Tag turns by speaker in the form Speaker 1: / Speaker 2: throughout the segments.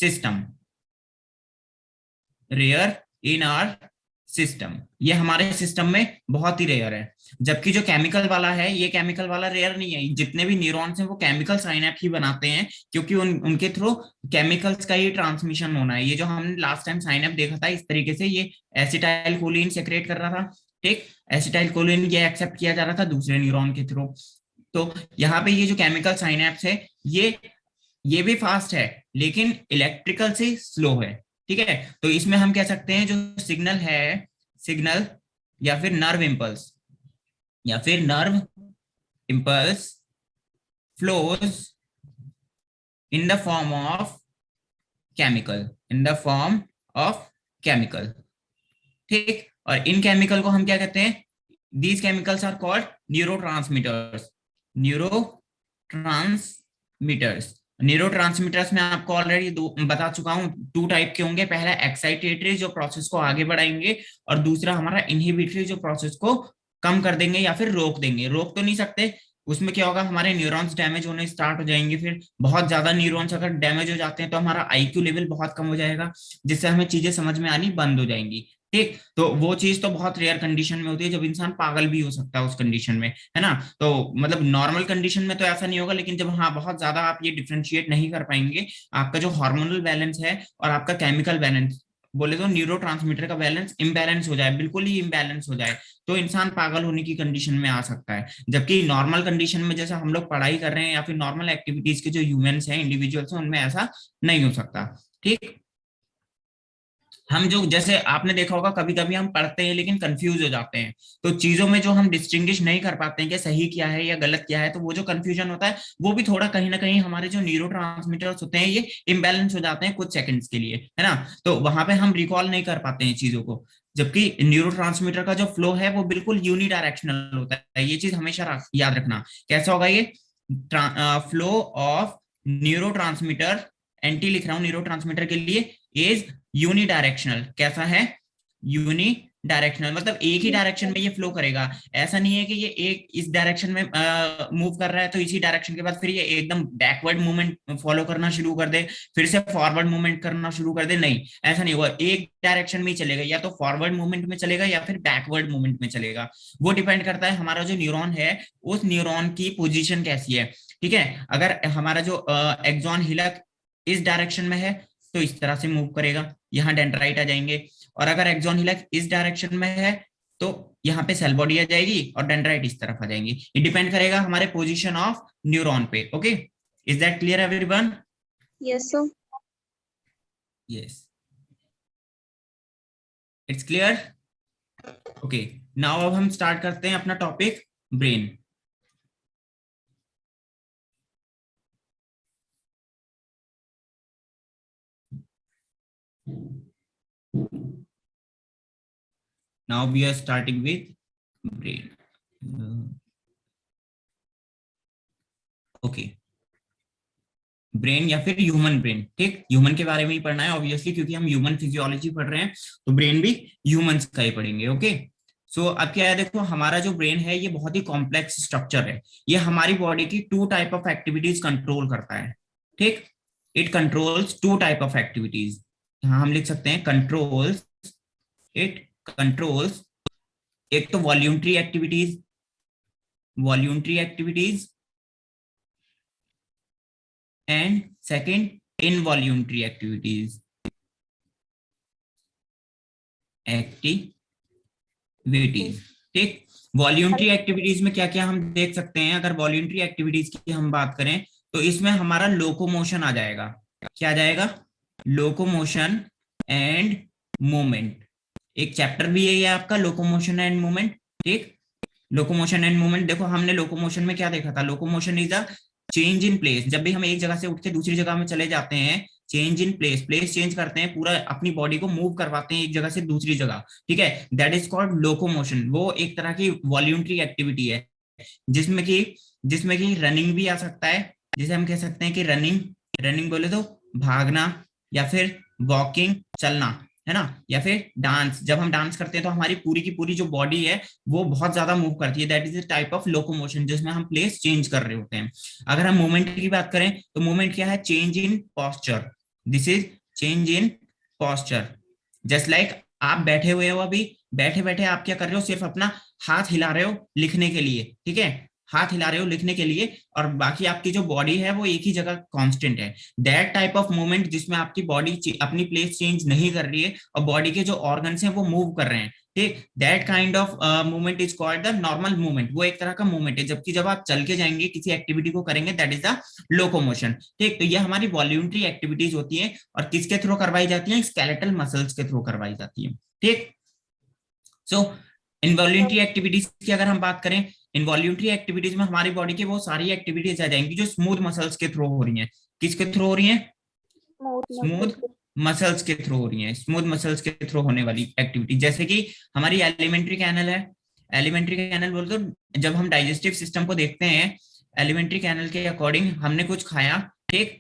Speaker 1: System, rare in our system, ये हमारे system में बहुत ही रेयर है। जबकि जो केमिकल वाला है, ये केमिकल वाला रेयर नहीं है। जितने भी न्यूरॉन्स हैं वो केमिकल साइनेप्स ही बनाते हैं, क्योंकि उनके थ्रू केमिकल्स का ही ट्रांसमिशन होना है। ये जो हमने लास्ट टाइम साइनेप देखा था, इस तरीके से ये एसिटाइल कोलिन सेक्रेट कर रहा था। ठीक, एसिटाइल कोलिन ये एक्सेप्ट किया जा रहा था दूसरे न्यूरॉन के थ्रू। तो यहाँ पे ये जो केमिकल साइनेप्स है, ये भी फास्ट है लेकिन इलेक्ट्रिकल से स्लो है। ठीक है, तो इसमें हम कह सकते हैं जो सिग्नल है, सिग्नल या फिर नर्व इम्पल्स, या फिर nerve impulse flows in the form of chemical, in the form of chemical. ठीक, और इन केमिकल को हम क्या कहते हैं? These chemicals are called neurotransmitters. Neurotransmitters, neurotransmitters में आपको ऑलरेडी बता चुका हूं, टू टाइप के होंगे। पहला एक्साइटेटरी जो प्रोसेस को आगे बढ़ाएंगे, और दूसरा हमारा इनहिबिटरी जो प्रोसेस को कम कर देंगे या फिर रोक देंगे। रोक तो नहीं सकते, उसमें क्या होगा, हमारे न्यूरॉन्स डैमेज होने स्टार्ट हो जाएंगे। फिर बहुत ज्यादा न्यूरॉन्स अगर डैमेज हो जाते हैं तो हमारा आईक्यू लेवल बहुत कम हो जाएगा, जिससे हमें चीजें समझ में आनी बंद हो जाएंगी। ठीक, तो वो चीज तो बहुत रेयर कंडीशन में होती है, जब इंसान पागल भी हो सकता है उस कंडीशन में, है ना। तो मतलब नॉर्मल कंडीशन में तो ऐसा नहीं होगा, लेकिन जब हाँ बहुत ज्यादा आप ये डिफ्रेंशिएट नहीं कर पाएंगे, आपका जो हार्मोनल बैलेंस है और आपका केमिकल बैलेंस, बोले तो न्यूरोट्रांसमीटर का बैलेंस इम्बैलेंस हो जाए, बिल्कुल ही इम्बैलेंस हो जाए, तो इंसान पागल होने की कंडीशन में आ सकता है। जबकि नॉर्मल कंडीशन में, जैसे हम लोग पढ़ाई कर रहे हैं या फिर नॉर्मल एक्टिविटीज के जो ह्यूमंस हैं, इंडिविजुअल्स हैं, उनमें ऐसा नहीं हो सकता। ठीक, हम जो, जैसे आपने देखा होगा, कभी कभी हम पढ़ते हैं लेकिन कंफ्यूज हो जाते हैं, तो चीजों में जो हम डिस्टिंग्विश नहीं कर पाते हैं कि सही क्या है या गलत क्या है, तो वो जो कंफ्यूजन होता है वो भी थोड़ा कहीं ना कहीं हमारे जो न्यूरोट्रांसमीटर्स होते हैं ये इम्बैलेंस हो जाते हैं कुछ सेकंड्स के लिए, है ना। तो वहां पे हम रिकॉल नहीं कर पाते हैं चीजों को। जबकि न्यूरोट्रांसमीटर का जो फ्लो है वो बिल्कुल यूनिडायरेक्शनल होता है, ये चीज हमेशा याद रखना। कैसा होगा ये फ्लो ऑफ न्यूरोट्रांसमीटर, एंटी लिख रहा हूं न्यूरोट्रांसमीटर के लिए, इज यूनिडायरेक्शनल। कैसा है? यूनि डायरेक्शनल, मतलब एक ही डायरेक्शन में ये फ्लो करेगा। ऐसा नहीं है कि ये एक इस डायरेक्शन में मूव कर रहा है तो इसी डायरेक्शन के बाद फिर ये एकदम बैकवर्ड मूवमेंट फॉलो करना शुरू कर दे, फिर से फॉरवर्ड मूवमेंट करना शुरू कर दे। नहीं, ऐसा नहीं होगा, एक डायरेक्शन में ही चलेगा, या तो फॉरवर्ड मूवमेंट में चलेगा या फिर बैकवर्ड मूवमेंट में चलेगा। वो डिपेंड करता है हमारा जो न्यूरॉन है उस न्यूरॉन की पोजिशन कैसी है। ठीक है, अगर हमारा जो एक्सॉन हिलक इस डायरेक्शन में है तो इस तरह से मूव करेगा, यहाँ डेंड्राइट आ जाएंगे। और अगर एक्सॉन हिलक इस डायरेक्शन में है तो यहाँ पे सेल बॉडी आ जाएगी और डेंड्राइट इस तरफ आ जाएंगी। ये डिपेंड करेगा हमारे पोजीशन ऑफ न्यूरॉन पे। Okay, is that clear everyone?
Speaker 2: Yes sir.
Speaker 1: Yes, it's clear. Okay, now अब हम स्टार्ट करते हैं अपना topic, brain. Now we are starting with brain. Okay, brain या फिर ह्यूमन ब्रेन। ठीक, ह्यूमन के बारे में ही पढ़ना है ऑब्वियसली, क्योंकि हम ह्यूमन फिजियोलॉजी पढ़ रहे हैं, तो ब्रेन भी ह्यूमंस का ही पढ़ेंगे। ओके, सो अब क्या है, देखो हमारा जो ब्रेन है ये बहुत ही कॉम्प्लेक्स स्ट्रक्चर है। ये हमारी बॉडी की two type of activities control करता है। ठीक, it controls two type of activities. यहाँ हम लिख सकते हैं कंट्रोल्स, इट कंट्रोल्स, एक तो voluntary activities, voluntary activities, and second involuntary activities, activities. ठीक, वॉल्यूंट्री एक्टिविटीज में क्या क्या हम देख सकते हैं? अगर वॉल्यूंट्री एक्टिविटीज की हम बात करें तो इसमें हमारा लोकोमोशन आ जाएगा। क्या आ जाएगा? Locomotion and movement. एक चैप्टर भी है ये आपका, लोकोमोशन एंड मूवमेंट। ठीक, लोकोमोशन एंड मूवमेंट, देखो हमने लोकोमोशन में क्या देखा था? Locomotion is a change in place. जब भी हम एक जगह से उठ के दूसरी जगह में चले जाते हैं, change in place, place change करते हैं, पूरा अपनी बॉडी को मूव करवाते हैं एक जगह से दूसरी जगह। ठीक है, दैट इज कॉल्ड लोकोमोशन। वो एक तरह की वॉल्यूंट्री एक्टिविटी है, जिसमें कि रनिंग भी आ सकता है। जिसे हम कह सकते हैं कि रनिंग, रनिंग बोले तो भागना, या फिर वॉकिंग, चलना, है ना। या फिर डांस, जब हम डांस करते हैं तो हमारी पूरी की पूरी जो बॉडी है वो बहुत ज्यादा मूव करती है। That is a type of locomotion, जिसमें हम प्लेस चेंज कर रहे होते हैं। अगर हम मूवमेंट की बात करें तो मूवमेंट क्या है? Change in posture. This is change in posture. Just like आप बैठे हुए हो, अभी बैठे बैठे आप क्या कर रहे हो, सिर्फ अपना हाथ हिला रहे हो लिखने के लिए, ठीक है, हाथ हिला रहे हो लिखने के लिए, और बाकी आपकी जो बॉडी है वो एक ही जगह कांस्टेंट है। दैट टाइप ऑफ मूवमेंट जिसमें आपकी बॉडी अपनी प्लेस चेंज नहीं कर रही है और बॉडी के जो ऑर्गन्स हैं वो मूव कर रहे हैं, ठीक, that kind of movement is called the normal movement. वो एक तरह का मूवमेंट है, जबकि जब आप चल के जाएंगे किसी एक्टिविटी को करेंगे, दैट इज द लोकोमोशन, ठीक। तो ये हमारी वॉल्यूंट्री एक्टिविटीज होती है और किसके थ्रू करवाई जाती है, स्केलेटल मसल्स के थ्रू करवाई जाती है, ठीक। सो इनवॉल्यूंट्री एक्टिविटीज की अगर हम बात करें, इनवॉल्यूंट्री एक्टिविटीज में हमारी बॉडी की वो सारी एक्टिविटीज आ जाएंगी जो स्मूथ मसल्स के थ्रू हो रही हैं। किसके थ्रू हो रही हैं, स्मूथ मसल्स के थ्रू हो रही हैं, स्मूथ मसल्स के थ्रू होने वाली एक्टिविटी, जैसे कि हमारी एलिमेंट्री कैनल है। एलिमेंट्री कैनल बोल तो जब हम डाइजेस्टिव सिस्टम को देखते हैं, एलिमेंट्री कैनल के अकॉर्डिंग हमने कुछ खाया, ठीक,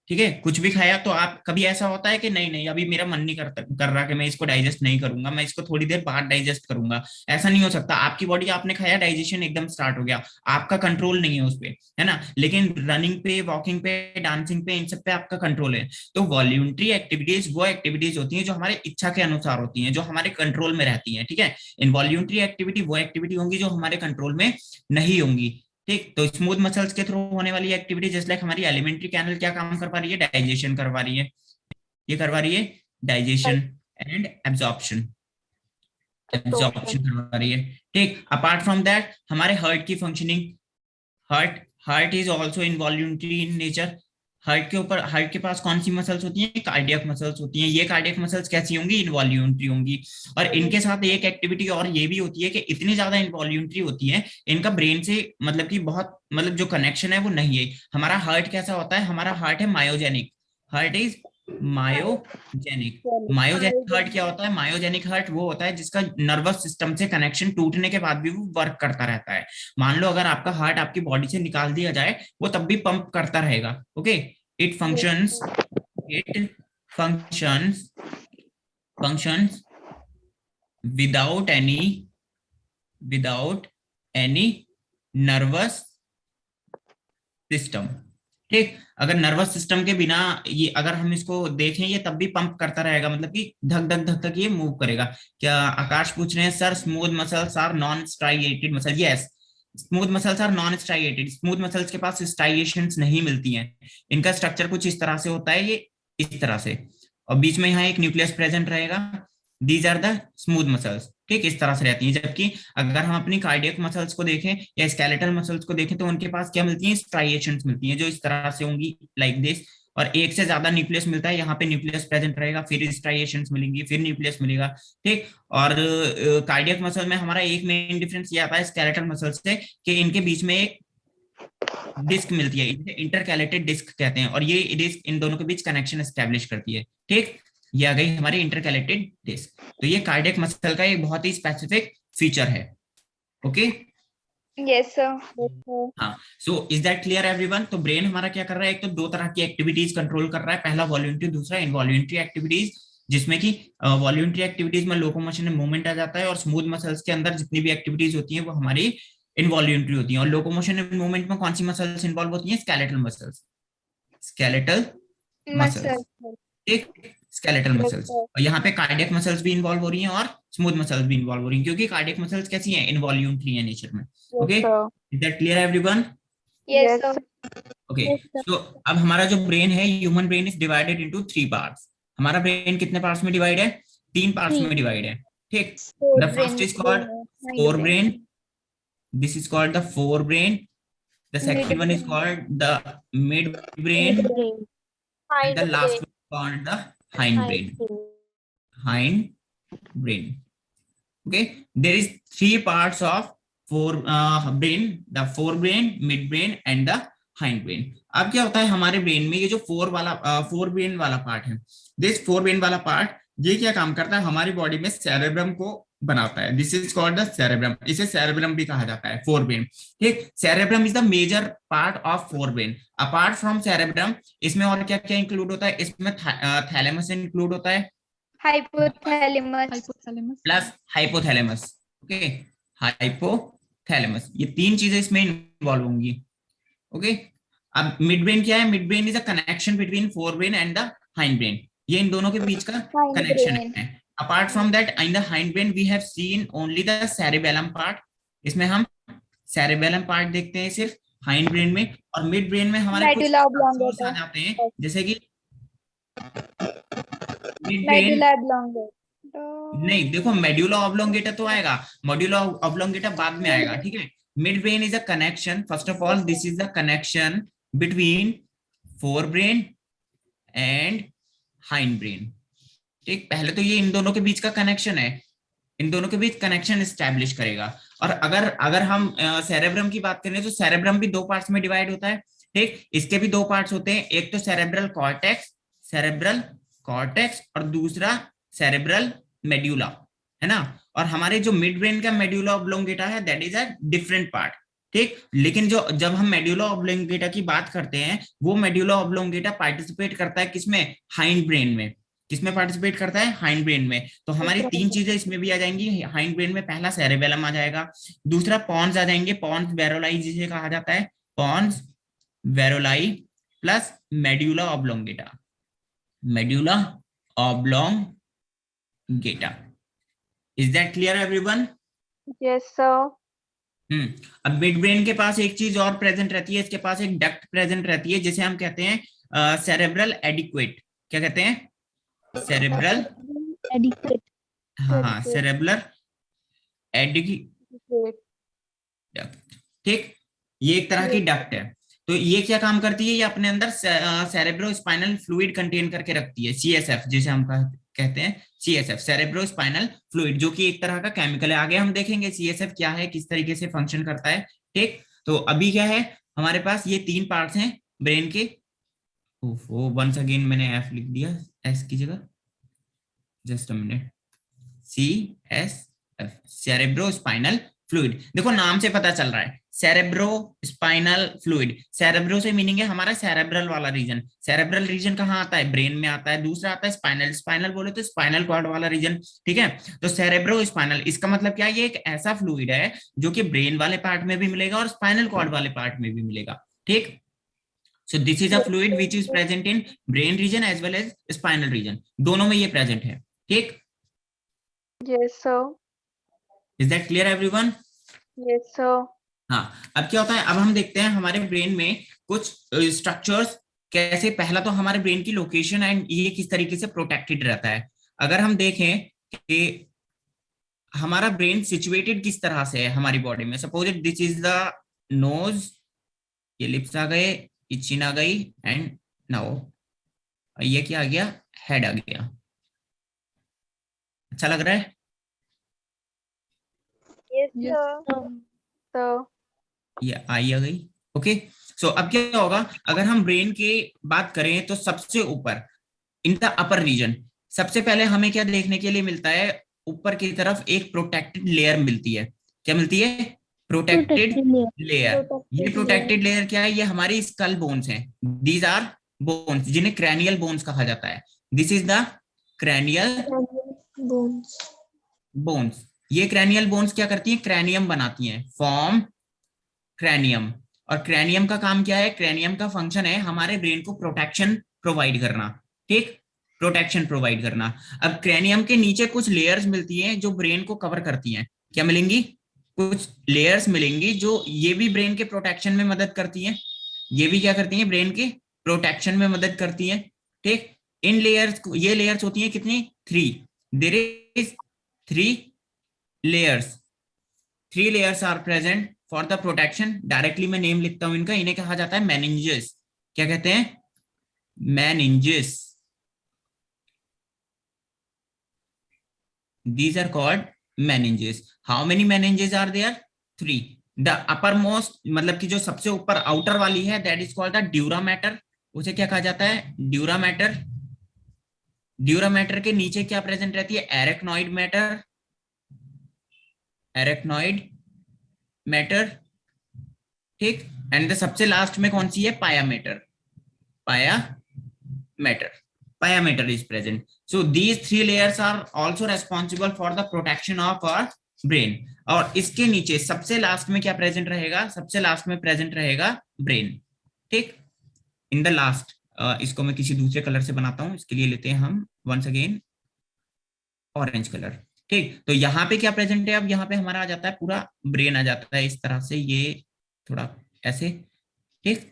Speaker 1: ठीक है, कुछ भी खाया तो आप कभी ऐसा होता है कि नहीं नहीं अभी मेरा मन नहीं कर रहा कि मैं इसको डाइजेस्ट नहीं करूंगा, मैं इसको थोड़ी देर बाद डाइजेस्ट करूंगा, ऐसा नहीं हो सकता। आपकी बॉडी, आपने खाया, डाइजेशन एकदम स्टार्ट हो गया, आपका कंट्रोल नहीं है उस पे, है ना। लेकिन रनिंग पे, वॉकिंग पे, डांसिंग पे, इन सब पे आपका कंट्रोल है। तो वॉल्यूंट्री एक्टिविटीज वो एक्टिविटीज होती है जो हमारे इच्छा के अनुसार होती है, जो हमारे कंट्रोल में रहती है, ठीक है। इनवॉल्यूंट्री एक्टिविटी वो एक्टिविटी होंगी जो हमारे कंट्रोल में नहीं होंगी, ठीक। तो स्मूथ मसल्स के थ्रू होने वाली एक्टिविटी, जैसे लाइक हमारी एलिमेंट्री कैनल क्या काम कर पा रही है, डाइजेशन करवा रही है, ये करवा रही है डाइजेशन एंड एब्जॉर्प्शन, एब्जॉर्प्शन करवा रही है, ठीक। अपार्ट फ्रॉम दैट हमारे हार्ट की functioning, heart heart is also involuntary in nature. Heart के ऊपर, हार्ट के पास कौन सी मसल्स होती हैं, कार्डियक मसल्स होती हैं। ये कार्डियक मसल्स कैसी होंगी, इनवॉल्यूंट्री होंगी। और इनके साथ एक एक्टिविटी और ये भी होती है कि इतनी ज्यादा इनवॉल्यूंट्री होती है, इनका ब्रेन से मतलब कि बहुत, मतलब जो कनेक्शन है वो नहीं है। हमारा हार्ट कैसा होता है, हमारा हार्ट है myogenic, heart is myogenic. Myogenic heart क्या होता है, मायोजेनिक हार्ट वो होता है जिसका नर्वस सिस्टम से कनेक्शन टूटने के बाद भी वो वर्क करता रहता है। मान लो अगर आपका हार्ट आपकी बॉडी से निकाल दिया जाए, वो तब भी पंप करता रहेगा, okay. It functions, it functions functions without any, without any nervous system, ठीक। अगर नर्वस सिस्टम के बिना ये, अगर हम इसको देखें, ये तब भी पंप करता रहेगा, मतलब कि धक धक धक धक ये मूव करेगा। क्या आकाश पूछ रहे हैं, sir smooth muscles are non striated muscle? Yes, smooth muscles are non striated. Smooth muscles के पास स्ट्राइएशंस नहीं मिलती हैं। इनका स्ट्रक्चर कुछ इस तरह से होता है, ये इस तरह से, और बीच में यहाँ एक न्यूक्लियस प्रेजेंट रहेगा। These are the smooth muscles, ठीक, इस तरह से रहती हैं। जबकि अगर हम अपनी कार्डियक मसल्स को देखें या स्केलेटल मसल्स को देखें, तो उनके पास क्या मिलती हैं, स्ट्राइएशंस मिलती हैं, जो इस तरह से होंगी, लाइक दिस। और एक से ज्यादा न्यूक्लियस मिलता है, यहाँ पे न्यूक्लियस प्रेजेंट रहेगा, फिर स्ट्राइएशंस मिलेंगी, फिर न्यूक्लियस मिलेगा, ठीक। और कार्डियक मसल में हमारा एक मेन डिफरेंस ये आता है स्केलेटल मसल से, कि इनके बीच में एक डिस्क मिलती है, इसे इंटरकैलेटेड डिस्क कहते हैं, और ये डिस्क इन दोनों के बीच कनेक्शन एस्टेब्लिश करती है, ठीक। ये आ गई हमारी इंटरकैलेटेड डिस्क। तो ये कार्डियक मसल का एक बहुत ही स्पेसिफिक फीचर है, ओके।
Speaker 2: Yes sir.
Speaker 1: हाँ, so is that clear everyone? तो ब्रेन हमारा क्या कर रहा है, एक तो दो तरह की एक्टिविटीज कंट्रोल कर रहा है, पहला वॉल्यूंट्री, दूसरा इनवॉल्यूंट्री एक्टिविटीज, जिसमें कि वॉल्यूंट्री एक्टिविटीज में लोकोमोशन एंड मूवमेंट आ जाता है, और स्मूथ मसल्स के अंदर जितनी भी एक्टिविटीज होती हैं वो हमारी इनवॉल्यूंट्री होती हैं। और लोकोमोशन एंड मूवमेंट में कौन सी मसल्स इन्वॉल्व होती हैं, स्केलेटल मसल्स, स्केलेटल मसल्स, एक स्केलेटल मसल्स। और यहाँ पे कार्डियक मसल्स भी इन्वॉल्व हो रही हैं और स्मूथ मसल्स भी इन्वॉल्व हो रही हैं, क्योंकि कार्डियक मसल्स कैसी हैं, इनवॉल्यूंट्री है नेचर में, okay. Is that clear everyone?
Speaker 2: Yes sir.
Speaker 1: Okay, तो अब हमारा जो ब्रेन है, human brain is divided into 3 parts. हमारा ब्रेन कितने पार्ट्स में डिवाइड है, 3 पार्ट्स में डिवाइड है, ठीक। The first is called fore brain, this is called the fore brain. The second one is called the mid brain, and the last one called the hind brain, hind brain, okay. There is 3 parts of brain, the forebrain, midbrain and the hindbrain. अब क्या होता है हमारे brain में, ये जो forebrain वाला part है, दिस फोरब्रेन वाला पार्ट, ये क्या काम करता है, हमारी बॉडी में सेरेब्रम को बनाता है। This is called the cerebrum, इसे सेरेब्रम भी कहा जाता है, फोरब्रेन, ठीक। Cerebrum is the major part of forebrain. Apart from cerebrum, इसमें और क्या क्या इंक्लूड होता है, इसमें थैलेमस इंक्लूड होता है,
Speaker 2: hypothalamus
Speaker 1: plus hypothalamus, okay, hypothalamus. ये 3 चीजें इसमें इन्वॉल्व होंगी, ओके। अब मिड ब्रेन क्या है? Mid brain is a connection between fore brain and the hind brain, ये इन दोनों के बीच का
Speaker 2: Hind
Speaker 1: कनेक्शन
Speaker 2: brain.
Speaker 1: है। Apart from that in the hind brain we have seen only the cerebellum part, इसमें हम सेरेबेलम पार्ट देखते हैं सिर्फ हाइंड ब्रेन में। और मिड ब्रेन में हमारे कुछ
Speaker 2: Medulla
Speaker 1: स्ट्रक्चर्स आ
Speaker 2: oblongata.
Speaker 1: जाते हैं, जैसे कि मिड ब्रेन,
Speaker 2: Medulla oblongata.
Speaker 1: नहीं देखो मेड्यूला ऑब्लोंगेटा तो आएगा, मॉड्यूला ऑब्लोंगेटा बाद में आएगा, ठीक है। Mid brain is a connection, first of all this is the connection between fore brain and hind brain, ठीक। पहले तो ये इन दोनों के बीच का कनेक्शन है, इन दोनों के बीच कनेक्शन एस्टेब्लिश करेगा। और अगर अगर हम सेरेब्रम की बात करें तो सेरेब्रम भी दो पार्ट्स में डिवाइड होता है, ठीक। इसके भी दो पार्ट्स होते हैं, एक तो सेरेब्रल कॉर्टेक्स और दूसरा सेरेब्रल मेड्यूला, है ना। और हमारे जो मिड ब्रेन का मेड्यूला ऑब्लोंगेटा है that is a different part, ठीक। लेकिन जो जब हम मेड्यूला ऑब्लोंगेटा की बात करते हैं, वो मेड्यूला ऑब्लोंगेटा पार्टिसिपेट करता है किसमें? हाइंड ब्रेन में। किसमें पार्टिसिपेट करता है? हाइंड ब्रेन में। तो हमारी तीन चीजें इसमें भी आ जाएंगी हाइंड ब्रेन में। पहला सेरेबेलम आ जाएगा, दूसरा पॉन्स आ जाएंगे, पॉन्स वेरोलाई जिसे कहा जाता है, pons varolii plus medulla oblongata, medulla oblongata. Is that clear everyone?
Speaker 2: Yes, sir.
Speaker 1: अब मिड ब्रेन के पास एक चीज और प्रेजेंट रहती है, इसके पास एक डक्ट प्रेजेंट रहती है जिसे हम कहते हैं सेरेब्रल एडिक्वेट। क्या कहते हैं? Cerebral,
Speaker 3: Adequate.
Speaker 1: हाँ सेरेब्रल एडिक्वेट,
Speaker 2: Great.
Speaker 1: ठीक। ये एक तरह की डक्ट है। तो ये क्या काम करती है? ये अपने अंदर सेरेब्रो स्पाइनल फ्लूइड कंटेन करके रखती है, सीएसएफ जिसे हम कहते हैं, सीएसएफ सेरेब्रो स्पाइनल फ्लूइड, जो कि एक तरह का केमिकल है। आगे हम देखेंगे सीएसएफ क्या है, किस तरीके से फंक्शन करता है, ठीक। तो अभी क्या है हमारे पास? ये तीन पार्ट्स हैं ब्रेन के। ओहो, वंस अगेन मैंने एफ लिख दिया एस की जगह, just a minute. C S F, cerebro spinal fluid. देखो नाम से पता चल रहा है सेरेब्रो स्पाइनल फ्लूइड। सेरेब्रो से मीनिंग है हमारा सेरेब्रल वाला रीजन। सेरेब्रल रीजन कहाँ आता है? ब्रेन में आता है। दूसरा आता है स्पाइनल, स्पाइनल बोले तो स्पाइनल कॉर्ड वाला रीजन, ठीक है। तो सेरेब्रो स्पाइनल, इसका मतलब क्या है? ये एक ऐसा फ्लूइड है जो कि ब्रेन वाले पार्ट में भी मिलेगा और स्पाइनल कॉर्ड वाले पार्ट में भी मिलेगा, ठीक। So this is a fluid which is present in brain region as well as spinal region, दोनों में ये प्रेजेंट है, ठीक।
Speaker 2: Yes, sir.
Speaker 1: Is that clear everyone?
Speaker 2: Yes, sir.
Speaker 1: हाँ, अब क्या होता है, अब हम देखते हैं हमारे ब्रेन में कुछ स्ट्रक्चर्स कैसे। पहला तो हमारे ब्रेन की लोकेशन एंड ये किस तरीके से प्रोटेक्टेड रहता है। अगर हम देखें कि हमारा ब्रेन सिचुएटेड किस तरह से है हमारी बॉडी में, suppose it this is the nose, ये लिप्स आ गए, ये चिन आ गई एंड नाउ ये क्या आ गया? हेड आ गया। अच्छा लग रहा है?
Speaker 2: Yes,
Speaker 3: Yes,
Speaker 2: sir.
Speaker 3: sir.
Speaker 2: So,
Speaker 1: ये आई आ गई, ओके। सो अब क्या होगा, अगर हम ब्रेन की बात करें तो सबसे ऊपर इन द अपर रीजन सबसे पहले हमें क्या देखने के लिए मिलता है? ऊपर की तरफ एक प्रोटेक्टेड लेयर मिलती है। क्या मिलती है? Protected
Speaker 3: Protected layer.
Speaker 1: लेयर। ये
Speaker 2: protected
Speaker 1: प्रोटेक्टेड लेयर क्या है? ये हमारी स्कल बोन्स हैं, दीज आर बोन्स जिन्हें क्रैनियल बोन्स कहा जाता है। This is the cranial
Speaker 2: bones.
Speaker 1: Bones. ये क्रैनियल बोन्स क्या करती हैं? क्रैनियम बनाती हैं, फॉर्म क्रैनियम। और क्रैनियम का काम क्या है? क्रैनियम का फंक्शन है हमारे ब्रेन को प्रोटेक्शन प्रोवाइड करना, ठीक, प्रोटेक्शन प्रोवाइड करना। अब क्रैनियम के नीचे कुछ लेयर्स मिलती हैं जो ब्रेन को कवर करती हैं। क्या मिलेंगी? कुछ लेयर्स मिलेंगी जो ये भी ब्रेन के प्रोटेक्शन में मदद करती हैं। ये भी क्या करती हैं? ब्रेन के प्रोटेक्शन में मदद करती हैं, ठीक। इन लेयर्स, ये लेयर्स होती हैं कितनी? 3। There is 3 layers, 3 layers are present for the protection। Directly मैं नेम लिखता हूं इनका, इन्हें कहा जाता है meninges। क्या कहते हैं? meninges। These are called meninges। How many meninges are there? 3। The uppermost मतलब कि जो सबसे ऊपर आउटर वाली है that is called the dura mater। उसे क्या कहा जाता है? Dura mater. ड्यूरा मैटर के नीचे क्या प्रेजेंट रहती है? एरेक्नॉइड मैटर, एरेक्नॉइड मैटर, ठीक। एंड सबसे लास्ट में कौन सी है? Pia mater, pia mater, pia mater is present. So these 3 layers are also responsible for the protection of our brain. और इसके नीचे सबसे लास्ट में क्या प्रेजेंट रहेगा? सबसे लास्ट में प्रेजेंट रहेगा ब्रेन, ठीक। इन द लास्ट, इसको मैं किसी दूसरे कलर से बनाता हूं, इसके लिए लेते हैं हम वंस अगेन ऑरेंज कलर। ठीक, तो यहाँ पे क्या प्रेजेंट है, अब यहाँ पे हमारा आ जाता है पूरा ब्रेन आ जाता है इस तरह से, ये थोड़ा ऐसे। ठीक,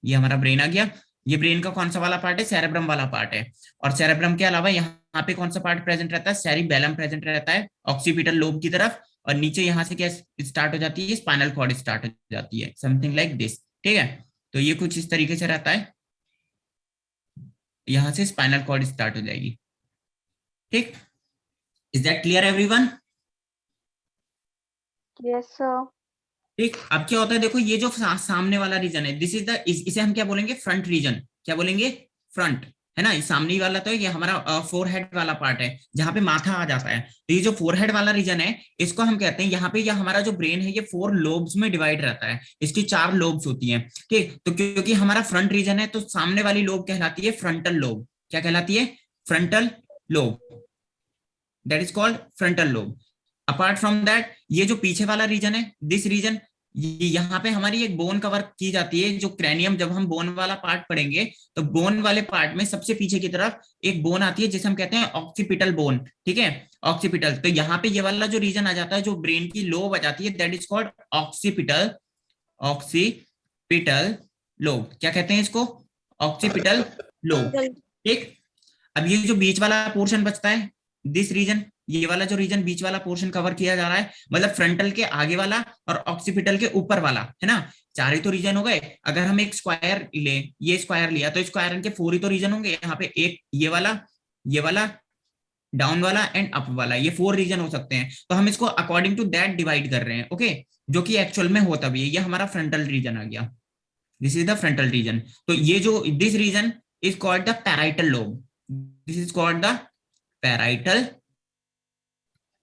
Speaker 1: ये हमारा ब्रेन आ गया। ये ब्रेन का कौन सा वाला पार्ट है, सेरेब्रम वाला पार्ट है। और सेरेब्रम के अलावा यहाँ पे कौन सा पार्ट प्रेजेंट रहता है, सेरिबेलम प्रेजेंट रहता है ऑक्सीपिटल लोब की तरफ। और नीचे यहाँ से क्या स्टार्ट हो जाती है, स्पाइनल कॉर्ड स्टार्ट हो जाती है, समथिंग लाइक दिस। ठीक है, तो ये कुछ इस तरीके से रहता है, यहाँ से स्पाइनल कॉर्ड स्टार्ट हो जाएगी। ठीक, is that clear everyone?
Speaker 2: Yes, sir.
Speaker 1: ठीक, अब क्या होता है, देखो ये जो सामने वाला रीजन है, दिस इज द, इसे हम क्या बोलेंगे, फ्रंट रीजन। क्या बोलेंगे, फ्रंट, है ना। ये सामने वाला तो ये हमारा फोरहेड वाला पार्ट है, जहाँ पे माथा आ जाता है। तो ये जो फोरहेड वाला रीजन है, इसको हम कहते हैं, यहाँ पे यह हमारा जो ब्रेन है ये 4 लोब्स में डिवाइड रहता है, इसकी 4 लोब्स होती हैं। ठीक, तो क्योंकि हमारा फ्रंट रीजन है, तो सामने वाली लोब कहलाती है फ्रंटल लोब। क्या कहलाती है, frontal lobe, that is called frontal lobe. Apart from that, ये जो पीछे वाला रीजन है, दिस रीजन, यहाँ पे हमारी एक बोन कवर की जाती है, जो क्रैनियम, जब हम बोन वाला पार्ट पढ़ेंगे तो बोन वाले पार्ट में सबसे पीछे की तरफ एक बोन आती है, जिसे हम कहते हैं ऑक्सीपिटल बोन। ठीक है, ऑक्सीपिटल, तो यहाँ पे ये वाला जो रीजन आ जाता है, जो ब्रेन की लोब आ जाती है, that is called occipital, occipital lobe. क्या कहते हैं इसको, ऑक्सीपिटल लोब। ठीक, अब ये जो बीच वाला पोर्शन बचता है, दिस रीजन, ये वाला जो रीजन बीच वाला पोर्शन कवर किया जा रहा है, मतलब फ्रंटल के आगे वाला और ऑक्सीपिटल के ऊपर वाला, है ना। 4 ही तो रीजन हो गए। अगर हम एक स्क्वायर ले, ये स्क्वायर लिया, तो स्क्वायर के 4 ही तो रीजन होंगे। यहाँ पे एक ये वाला, डाउन वाला एंड अप वाला, ये 4 रीजन हो सकते हैं। तो हम इसको अकॉर्डिंग टू दैट डिवाइड कर रहे हैं, ओके, जो कि एक्चुअल में होता भी है। ये हमारा फ्रंटल रीजन आ गया, this is the frontal region. तो ये जो this region is called the parietal lobe, this is called the parietal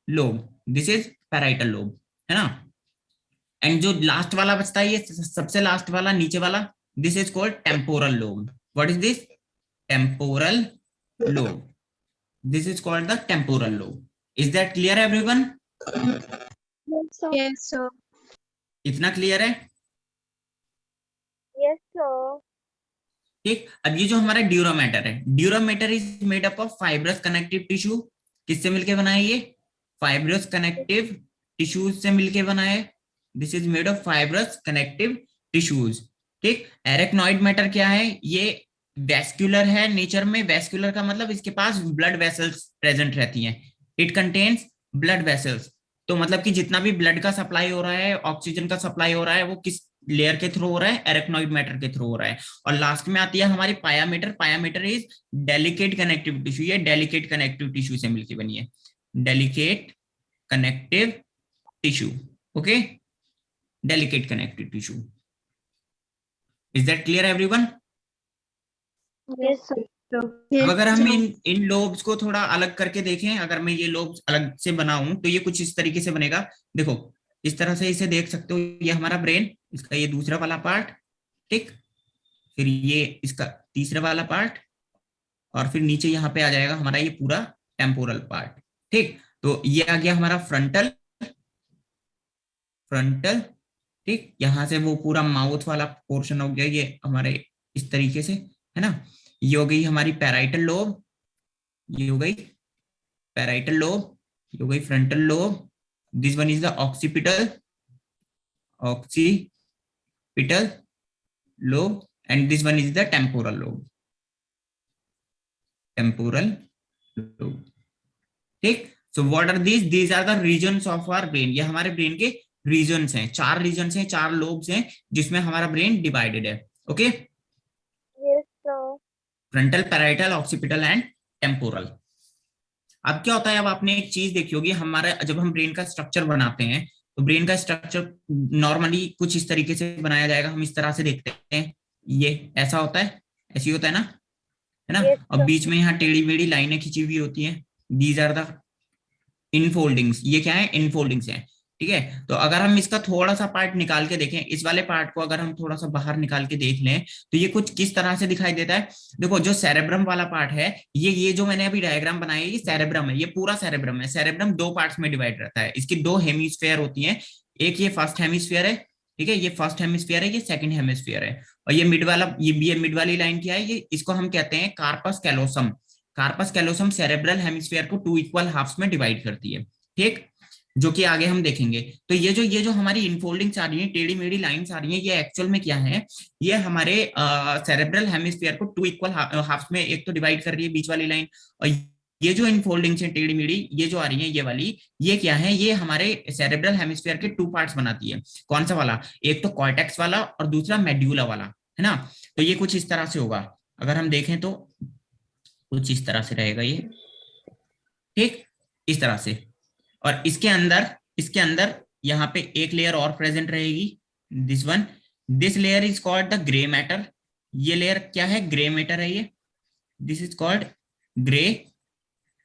Speaker 1: lobe, this is parietal lobe, है ना। एंड जो लास्ट वाला बचता है, ये सबसे लास्ट वाला नीचे वाला, this is called temporal lobe. What is this, temporal lobe, this is called the temporal lobe. Is that clear everyone?
Speaker 2: Yes, sir.
Speaker 3: Yes, sir.
Speaker 1: इतना क्लियर है?
Speaker 2: Yes, sir.
Speaker 1: ठीक, अब ये जो हमारा ड्यूरम मैटर है, durum matter is made up of fibrous connective tissue. किससे मिलके बना है ये, फाइब्रस कनेक्टिव टिश्यूज से मिलके बना है। This is made of fibrous connective tissues. ठीक, एरेक्नॉइड मैटर क्या है, ये वेस्क्यूलर है नेचर में। वेस्क्यूलर का मतलब इसके पास ब्लड वेसल्स प्रेजेंट रहती हैं। इट कंटेन्स ब्लड वेसल्स, तो मतलब कि जितना भी ब्लड का सप्लाई हो रहा है, ऑक्सीजन का सप्लाई हो रहा है, वो किस लेयर के थ्रू हो रहा है, एरेक्नॉइड मैटर के थ्रू हो रहा है। और लास्ट में आती है हमारी पाया mater. Pia mater is delicate connective tissue, ये डेलिकेट कनेक्टिव टिश्यू से मिलकर बनी है, delicate connective tissue, okay, delicate connective tissue. Is that clear everyone?
Speaker 2: Yes, sir.
Speaker 1: अब अगर हम इन लोब्स को थोड़ा अलग करके देखें, अगर मैं ये लोब्स अलग से बनाऊं, तो ये कुछ इस तरीके से बनेगा। देखो, इस तरह से इसे देख सकते हो, ये हमारा ब्रेन, इसका ये दूसरा वाला पार्ट, ठीक, फिर ये इसका तीसरा वाला पार्ट, और फिर नीचे यहाँ पे आ जाएगा हमारा ये पूरा टेम्पोरल पार्ट। ठीक, तो ये आ गया हमारा फ्रंटल, फ्रंटल, ठीक, यहाँ से वो पूरा माउथ वाला पोर्शन हो गया ये हमारे इस तरीके से, है ना। ये हो गई हमारी पैराइटल लोब, ये हो गई पैराइटल लोब, ये हो गई frontal lobe. This one is the occipital, occipital lobe, and this one is the temporal lobe, temporal lobe. ठीक, so what are these are the regions of our brain. ये हमारे brain के regions हैं, 4 regions हैं, 4 lobes हैं, जिसमें हमारा brain divided है, okay.
Speaker 2: Yes, sir.
Speaker 1: Frontal, parietal, occipital and temporal. अब क्या होता है, अब आपने एक चीज देखी होगी, हमारा जब हम ब्रेन का स्ट्रक्चर बनाते हैं, तो ब्रेन का स्ट्रक्चर नॉर्मली कुछ इस तरीके से बनाया जाएगा। हम इस तरह से देखते हैं, ये ऐसा होता है, ऐसी होता है ना, है ना।
Speaker 2: Yes,
Speaker 1: और
Speaker 2: sir.
Speaker 1: बीच में यहाँ टेढ़ी मेढ़ी लाइनें खिंची हुई होती हैं, दीज आर द इनफोल्डिंग्स। ये क्या है, इनफोल्डिंग्स हैं, ठीक है। तो अगर हम इसका थोड़ा सा पार्ट निकाल के देखें, इस वाले पार्ट को अगर हम थोड़ा सा बाहर निकाल के देख लें, तो ये कुछ किस तरह से दिखाई देता है। देखो, जो सेरेब्रम वाला पार्ट है, ये जो मैंने अभी डायग्राम बनाया है, ये सेरेब्रम है, ये पूरा सेरेब्रम है। सेरेब्रम 2 पार्ट्स में डिवाइड रहता है, इसकी 2 हेमिस्फीयर होती हैं। एक ये फर्स्ट हेमिस्फीयर है, ठीक है, ये फर्स्ट हेमिस्फीयर है, ये सेकंड हेमिस्फीयर है। और ये मिड वाला, ये मिड वाली लाइन क्या है, ये इसको हम कहते हैं corpus callosum. Corpus callosum cerebral hemisphere को 2 इक्वल हाफ्स में डिवाइड करती है, ठीक, जो कि आगे हम देखेंगे। तो ये जो हमारी इनफोल्डिंग्स आ रही है, टेढ़ी मेढ़ी लाइंस आ रही है, ये एक्चुअल में क्या है, ये हमारे सेरेब्रल हेमिस्फीयर को 2 इक्वल हाफ्स में एक तो डिवाइड कर रही है बीच वाली लाइन, और ये जो इनफोल्डिंग्स है टेढ़ी मेढ़ी, ये जो आ रही है ये वाली, ये क्या है, ये हमारे सेरेब्रल हेमिस्फीयर के 2 पार्ट्स बनाती है। कौन सा वाला, एक तो कॉर्टेक्स वाला और दूसरा मेड्यूला वाला, है ना। तो ये कुछ इस तरह से होगा, अगर हम देखें तो कुछ इस तरह से रहेगा ये, ठीक, इस तरह से। और इसके अंदर यहाँ पे एक लेयर और प्रेजेंट रहेगी, this one, this layer is called the grey matter. ये लेयर क्या है, ग्रे मैटर है ये, this is called grey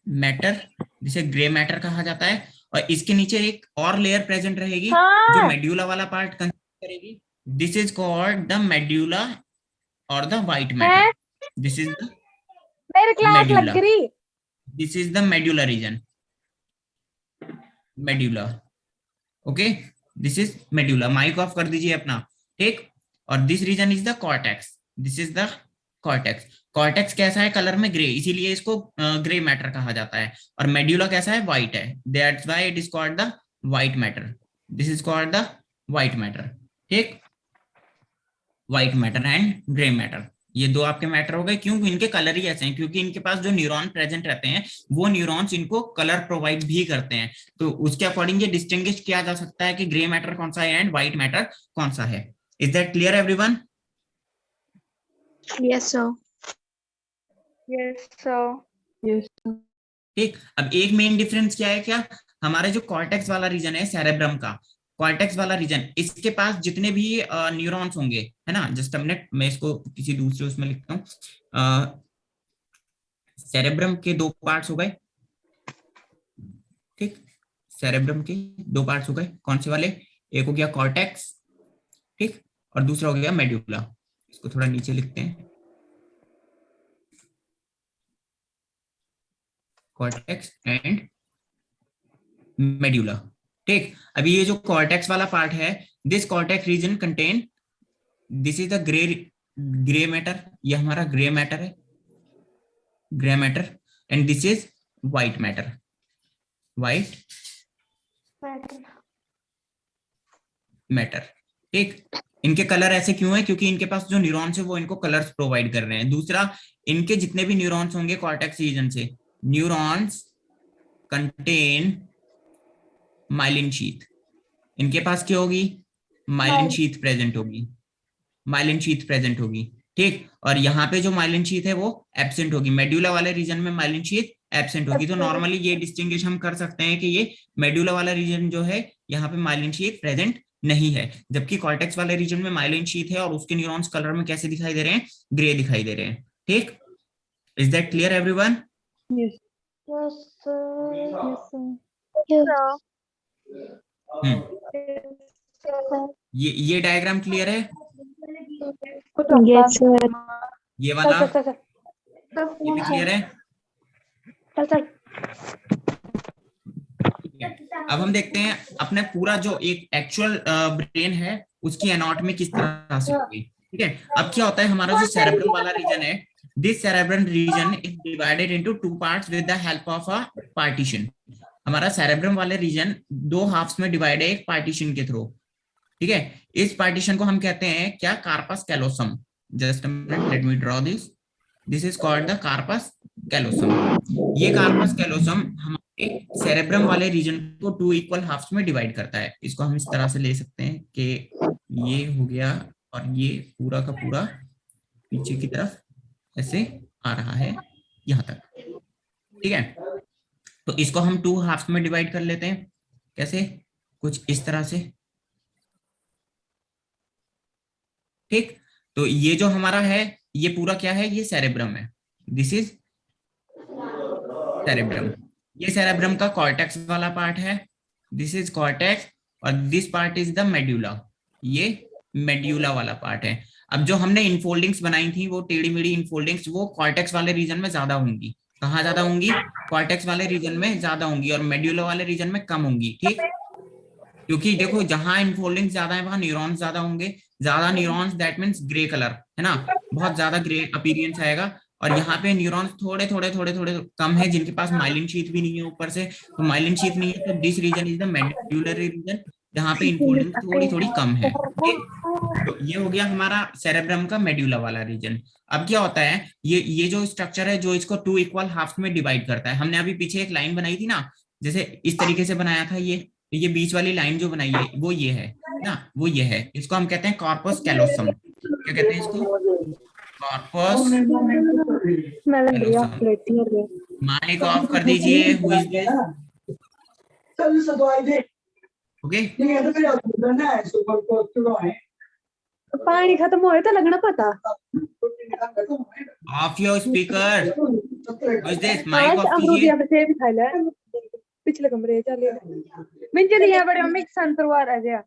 Speaker 1: matter, जिसे ग्रे मैटर कहा जाता है। और इसके नीचे एक और लेयर प्रेजेंट रहेगी जो
Speaker 2: हाँ
Speaker 1: मेड्यूला वाला पार्ट कंसिस्ट करेगी, this is called the medulla और द व्हाइट मैटर।
Speaker 2: है,
Speaker 1: दिस इज द
Speaker 2: मेरी क्लास लग
Speaker 1: मेड्यूला,
Speaker 2: गई।
Speaker 1: This is the medulla region, medulla, okay, this is medulla. Mic off कर दीजिए अपना, ठीक। और this region is the cortex, this is the cortex. Cortex कैसा है, कलर में ग्रे, इसीलिए इसको ग्रे मैटर कहा जाता है। और मेड्यूला कैसा है, व्हाइट है, that's why it is called the white matter, this is called the white matter, ठीक। White matter and grey matter, ये दो आपके मैटर हो गए। क्यों, इनके कलर ही ऐसे हैं, क्योंकि इनके पास जो न्यूरॉन प्रेजेंट रहते हैं वो न्यूरॉन्स इनको कलर प्रोवाइड भी करते हैं। तो उसके अकॉर्डिंग ये डिस्टिंग्विश किया जा सकता है कि ग्रे मैटर कौन सा है एंड व्हाइट मैटर कौन सा है। Is that clear everyone?
Speaker 2: Yes sir. Yes sir.
Speaker 1: ठीक, अब एक मेन डिफरेंस क्या है, क्या हमारे जो कॉर्टेक्स वाला रीजन है सेरेब्रम का, कॉर्टेक्स वाला रीजन, इसके पास जितने भी न्यूरॉन्स होंगे, है ना, जस्ट अ मिनट, मैं इसको किसी दूसरे उसमें लिखता हूँ। सेरेब्रम के 2 पार्ट्स हो गए, ठीक, सेरेब्रम के 2 पार्ट्स हो गए, कौन से वाले, एक हो गया कॉर्टेक्स, ठीक, और दूसरा हो गया मेड्यूला। इसको थोड़ा नीचे लिखते हैं, कॉर्टेक्स एंड मेड्यूला, ठीक। अभी ये जो कॉर्टेक्स वाला पार्ट है, this cortex region contain, this is the grey matter, ये हमारा ग्रे मैटर है, grey matter, and this is white matter, white matter, ठीक। इनके कलर ऐसे क्यों है, क्योंकि इनके पास जो न्यूरॉन्स है वो इनको कलर्स प्रोवाइड कर रहे हैं। दूसरा, इनके जितने भी न्यूरॉन्स होंगे कॉर्टेक्स रीजन से, न्यूरॉन्स कंटेन माइलिन शीथ, इनके पास क्या होगी, माइलिन शीथ प्रेजेंट होगी, माइलिन शीथ प्रेजेंट होगी, ठीक। और यहाँ पे जो माइलिन शीथ है वो एब्सेंट होगी, मेड्यूला वाले रीजन में माइलिन शीथ एब्सेंट होगी। तो नॉर्मली ये डिस्टिंग्विश हम कर सकते हैं कि ये मेड्यूला वाला रीजन जो है यहाँ पे माइलिन शीथ प्रेजेंट नहीं है, जबकि कॉर्टेक्स वाले रीजन में माइलिन शीथ है और उसके न्यूरॉन्स कलर में कैसे दिखाई दे रहे हैं, ग्रे दिखाई दे रहे हैं, ठीक। Is that clear everyone?
Speaker 2: Yes sir. Yes sir.
Speaker 1: ये डायग्राम क्लियर है,
Speaker 2: यस सर।
Speaker 1: ये वाला, ये भी क्लियर है? अब हम देखते हैं अपने पूरा जो एक एक्चुअल ब्रेन है उसकी एनाटॉमी किस तरह से होगी, ठीक है। अब क्या होता है, हमारा जो सेरेब्रम वाला रीजन है, this cerebrum region is divided into 2 parts with the help of a partition. हमारा सेरेब्रम वाले रीजन 2 हाफ्स में डिवाइड है एक पार्टीशन के थ्रू, ठीक है। इस पार्टीशन को हम कहते हैं क्या, corpus callosum. Just a minute, let me draw this, this is called the corpus callosum. ये कार्पस कैलोसम हमारे सेरेब्रम वाले रीजन को 2 इक्वल हाफ्स में डिवाइड करता है। इसको हम इस तरह से ले सकते हैं कि ये हो गया और ये पूरा का पूरा पीछे की तरफ ऐसे आ रहा है यहां तक, ठीक है। तो इसको हम 2 हाफ्स में डिवाइड कर लेते हैं, कैसे, कुछ इस तरह से, ठीक। तो ये जो हमारा है ये पूरा क्या है, ये सेरेब्रम है, दिस इज सेरेब्रम, ये सेरेब्रम का कॉर्टेक्स वाला पार्ट है, दिस इज कॉर्टेक्स, और this part is the medulla, ये मेड्यूला वाला पार्ट है। अब जो हमने इनफोल्डिंग्स बनाई थी वो टेढ़ी मेढ़ी इनफोल्डिंग्स, वो कॉर्टेक्स वाले रीजन में ज्यादा होंगी, कहाँ ज्यादा होंगी, कॉर्टेक्स वाले रीजन में ज्यादा होंगी और मेड्यूला वाले रीजन में कम होंगी, ठीक। क्योंकि देखो जहां इनफोल्डिंग ज्यादा है वहां न्यूरॉन्स ज्यादा होंगे, ज्यादा neurons that means grey colour, है ना, बहुत ज्यादा ग्रे अपीयरेंस आएगा। और यहाँ पे न्यूरॉन्स थोड़े थोड़े थोड़े थोड़े कम है, जिनके पास माइलिन शीथ भी नहीं है ऊपर से, तो माइलिन शीथ नहीं है, तो this region is the medullary region, जहाँ पे इनफोल्डिंग थोड़ी थोड़ी कम है। ठीक, तो ये हो गया हमारा सेरेब्रम का मेड्यूला वाला रीजन। अब क्या होता है, ये जो स्ट्रक्चर है जो इसको टू इक्वल हाफ में डिवाइड करता है, हमने अभी पीछे एक लाइन बनाई थी ना, जैसे इस तरीके से बनाया था, ये बीच वाली लाइन जो बनाई है वो ये है ना, वो ये है, इसको हम कहते हैं कॉर्पस कैलोसम। क्या कहते हैं इसको? कॉर्पस
Speaker 2: स्मेल रही है
Speaker 1: कैलोसम।
Speaker 2: प्लेटी है।
Speaker 1: माइक ऑफ कर दीजिए, हु इज दिस? ओके,
Speaker 2: पानी खत्म होए तो लगना पता।
Speaker 1: Off your speaker, who is this? Mic
Speaker 2: आज
Speaker 1: ऑफ
Speaker 2: अमरूद
Speaker 1: कीजिए।
Speaker 2: या सेब खा ले पिछले कमरे चले मिंज लिया बड़े मिक्स संतरवार आ गया।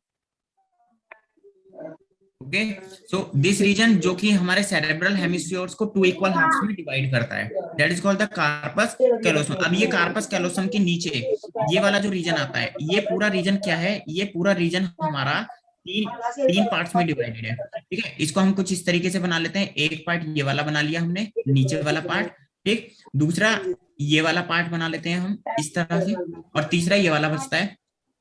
Speaker 1: ओके, सो दिस रीजन जो कि हमारे सेरेब्रल हेमिस्फीयर्स को टू इक्वल हाफ्स में डिवाइड करता है, that is called the corpus callosum. अब ये कार्पस कैलोसम के नीचे ये वाला जो रीजन आता है, ये पूरा रीजन क्या है, ये पूरा रीजन हमारा तीन तीन पार्ट्स में डिवाइडेड है। ठीक है, इसको हम कुछ इस तरीके से बना लेते हैं, एक पार्ट ये वाला बना लिया हमने, नीचे वाला पार्ट। ठीक, दूसरा ये वाला पार्ट बना लेते हैं हम इस तरह से, और तीसरा ये वाला बचता है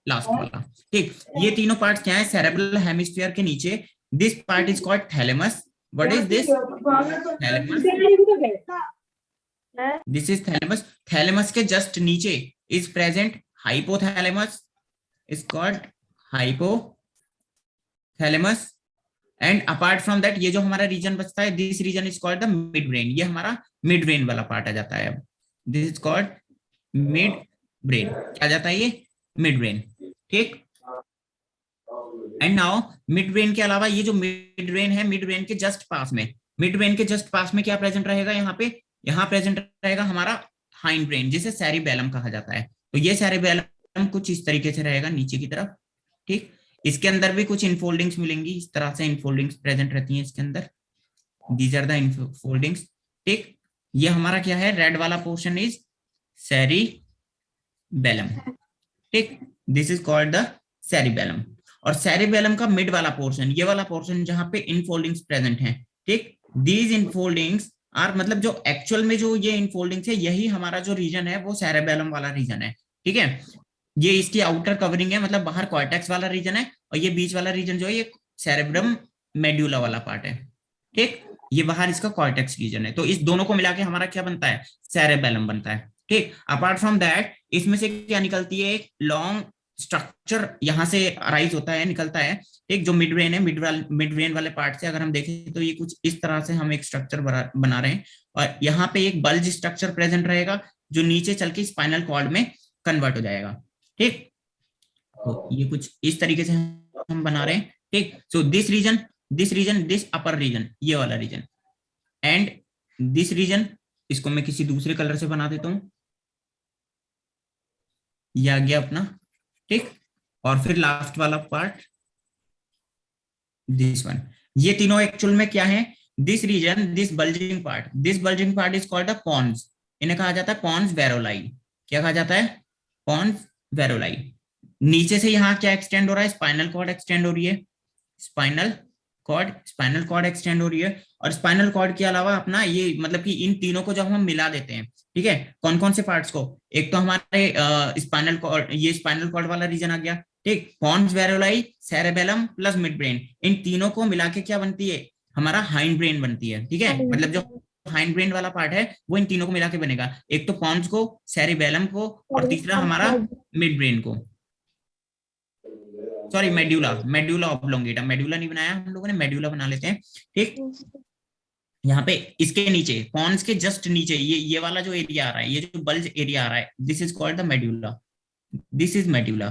Speaker 1: लास्ट वाला। ठीक, ये तीनों पार्ट्स क्या है सेरेब्रल हेमिस्फीयर के नीचे। This part is called thalamus. What is this? Thalamus. This is thalamus. Thalamus के just नीचे is present hypothalamus. Is called hypothalamus. And apart from that, ये जो हमारा रीजन बचता है, this region is called the midbrain. ये हमारा midbrain वाला पार्ट आ जाता है। अब this is called midbrain. क्या आ जाता है ये? midbrain. ठीक, एंड नाउ मिड ब्रेन के अलावा ये जो मिड ब्रेन है, मिड ब्रेन के जस्ट पास में, मिड ब्रेन के जस्ट पास में क्या प्रेजेंट रहेगा यहाँ पे? यहाँ प्रेजेंट रहेगा हमारा हाइंड ब्रेन, जिसे सेरिबेलम कहा जाता है। तो ये सेरिबेलम कुछ इस तरीके से रहेगा नीचे की तरफ। ठीक, इसके अंदर भी कुछ इनफोल्डिंग्स मिलेंगी, इस तरह से इनफोल्डिंग्स प्रेजेंट रहती हैं इसके अंदर, दीज आर द इनफोल्डिंग्स। ठीक, ये हमारा क्या है, रेड वाला पोर्शन इज सेरिबेलम। ठीक, this is called the cerebellum. और सेरिबेलम का मिड वाला पोर्शन, ये वाला पोर्शन जहां पे इनफोल्डिंग्स प्रेजेंट हैं, ठीक, दीज इनफोल्डिंग्स आर, मतलब जो एक्चुअल में जो ये इनफोल्डिंग्स है, यही हमारा जो रीजन है वो सेरिबेलम वाला रीजन है। ठीक है, ये इसकी आउटर कवरिंग है, मतलब बाहर कॉर्टेक्स वाला रीजन है, और ये बीच वाला रीजन जो है ये सेरेब्रम मेड्यूला वाला पार्ट है। ठीक, ये बाहर इसका कॉर्टेक्स रीजन है, तो इस दोनों को मिला के हमारा क्या बनता है? सेरेबेलम बनता है। ठीक, अपार्ट फ्रॉम दैट इसमें से क्या निकलती है? एक लॉन्ग स्ट्रक्चर यहाँ से अराइज होता है, निकलता है। एक जो मिड ब्रेन है, मिड ब्रेन वाले पार्ट से अगर हम देखें तो ये कुछ इस तरह से हम एक स्ट्रक्चर बना रहे हैं, और यहाँ पे एक बल्ज स्ट्रक्चर प्रेजेंट रहेगा जो नीचे चल के स्पाइनल कॉर्ड में कन्वर्ट हो जाएगा। ठीक, तो ये कुछ इस तरीके से हम बना रहे हैं। ठीक, सो दिस अपर रीजन, ये वाला रीजन, एंड दिस रीजन, इसको मैं किसी दूसरे कलर से बना देता हूं, ये आ गया अपना। ठीक, और फिर लास्ट वाला पार्ट दिस वन। ये तीनों एक्चुअल में क्या है? This region, this bulging part is called the pons. इन्हें कहा जाता है पॉन्स वेरोलाई। क्या कहा जाता है? पॉन्स वेरोलाई। नीचे से यहाँ क्या एक्सटेंड हो रहा है? स्पाइनल कॉर्ड एक्सटेंड हो रही है, स्पाइनल कॉर्ड एक्सटेंड हो रही है। और स्पाइनल कॉर्ड के अलावा अपना ये, मतलब कि इन तीनों को जब हम मिला देते हैं, ठीक है, कौन कौन से पार्ट्स को? एक तो हमारे स्पाइनल कॉर्ड, ये स्पाइनल कॉर्ड वाला रीजन आ गया। ठीक, Pond's वेरोलाई, cerebellum plus mid brain, इन तीनों को मिला के क्या बनती है? हमारा हाइंड ब्रेन बनती है। ठीक है, मतलब जो हाइंड ब्रेन वाला पार्ट है वो इन तीनों को मिला के बनेगा, एक तो पॉन्स को, सेरिबेलम को, और तीसरा हमारा मिड ब्रेन को, सॉरी मेड्यूला ऑब्लोंगेटा, मेड्यूला नहीं बनाया हम लोगों ने, मेड्यूला बना लेते हैं। ठीक, यहाँ पे इसके नीचे, पॉन्स के जस्ट नीचे ये वाला जो एरिया आ रहा है, ये जो बल्ज एरिया आ रहा है, this is called the medulla, this is medulla.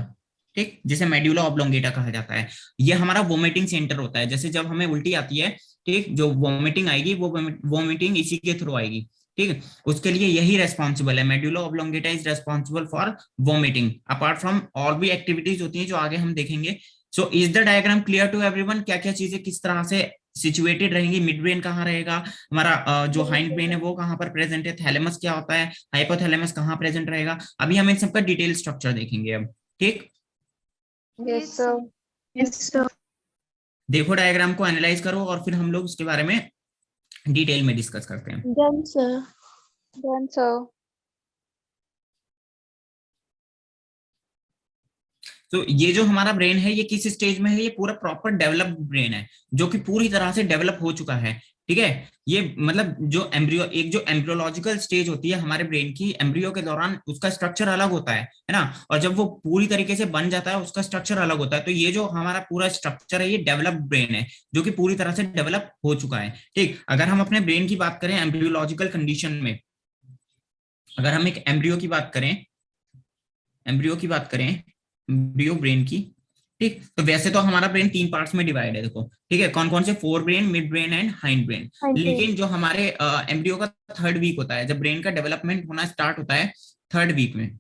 Speaker 1: ठीक, जिसे मेड्यूला ऑब्लोंगेटा कहा जाता है। ये हमारा वोमिटिंग सेंटर होता है, जैसे जब हमें उल्टी आती है, ठीक, जो वोमिटिंग आएगी वो वोमिटिंग इसी के थ्रू आएगी। ठीक है, उसके लिए यही रेस्पॉन्सिबल है, medulla oblongata is responsible for vomiting, apart from और भी एक्टिविटीज होती हैं जो आगे हम देखेंगे। So is the diagram clear to everyone? क्या क्या चीजें किस तरह से सिचुएटेड रहेंगी? मिड ब्रेन कहाँ रहेगा हमारा, जो हाइंड ब्रेन है वो कहाँ पर प्रेजेंट है, थैलेमस क्या होता है, हाइपोथैलेमस कहाँ प्रेजेंट रहेगा, अभी हम इन सबका डिटेल स्ट्रक्चर देखेंगे अब। ठीक,
Speaker 2: Yes, sir. Yes, sir.
Speaker 1: देखो डायग्राम को एनालाइज करो और फिर हम लोग उसके बारे में डिटेल में डिस्कस करते हैं।
Speaker 2: Done, sir. Done, sir.
Speaker 1: तो ये जो हमारा ब्रेन है ये किस स्टेज में है, ये पूरा प्रॉपर डेवलप्ड ब्रेन है जो कि पूरी तरह से डेवलप हो चुका है। ठीक है, ये मतलब जो एम्ब्रियो, एक जो एम्ब्रियोलॉजिकल स्टेज होती है हमारे ब्रेन की, एम्ब्रियो के दौरान उसका स्ट्रक्चर अलग होता है ना, और जब वो पूरी तरीके से बन जाता है उसका स्ट्रक्चर अलग होता है। तो ये जो हमारा पूरा स्ट्रक्चर है ये डेवलप्ड ब्रेन है जो कि पूरी तरह से डेवलप हो चुका है। ठीक, अगर हम अपने ब्रेन की बात करें एम्ब्रियोलॉजिकल कंडीशन में, अगर हम एक एम्ब्रियो की बात करें, एम्ब्रियो की बात करें, एम्ब्रियो ब्रेन की, ठीक, तो वैसे तो हमारा ब्रेन 3 पार्ट्स में डिवाइड है, देखो ठीक है, कौन कौन से, fore brain, mid brain and hind brain.
Speaker 2: Hind brain.
Speaker 1: लेकिन जो हमारे एम्ब्रियो का थर्ड वीक होता है, जब ब्रेन का डेवलपमेंट होना स्टार्ट होता है थर्ड वीक में,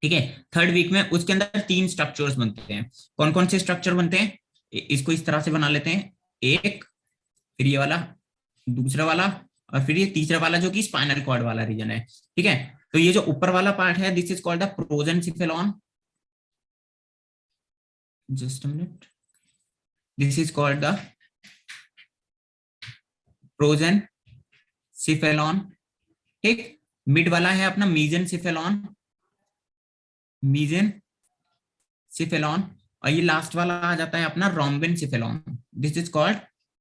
Speaker 1: ठीक है, थर्ड वीक में उसके अंदर 3 स्ट्रक्चर्स बनते हैं। कौन कौन से स्ट्रक्चर बनते हैं, इसको इस तरह से बना लेते हैं, एक, फिर ये वाला, दूसरा वाला, और फिर ये तीसरा वाला जो कि स्पाइनल कॉर्ड वाला रीजन है। ठीक है, तो ये जो ऊपर वाला पार्ट है this is called the prosencephalon, just a minute, this is called the prosencephalon. ठीक, मिड वाला है अपना मीजेंसिफेलॉन, मीजेंसिफेलॉन, और ये लास्ट वाला आ जाता है अपना rhombencephalon, this is called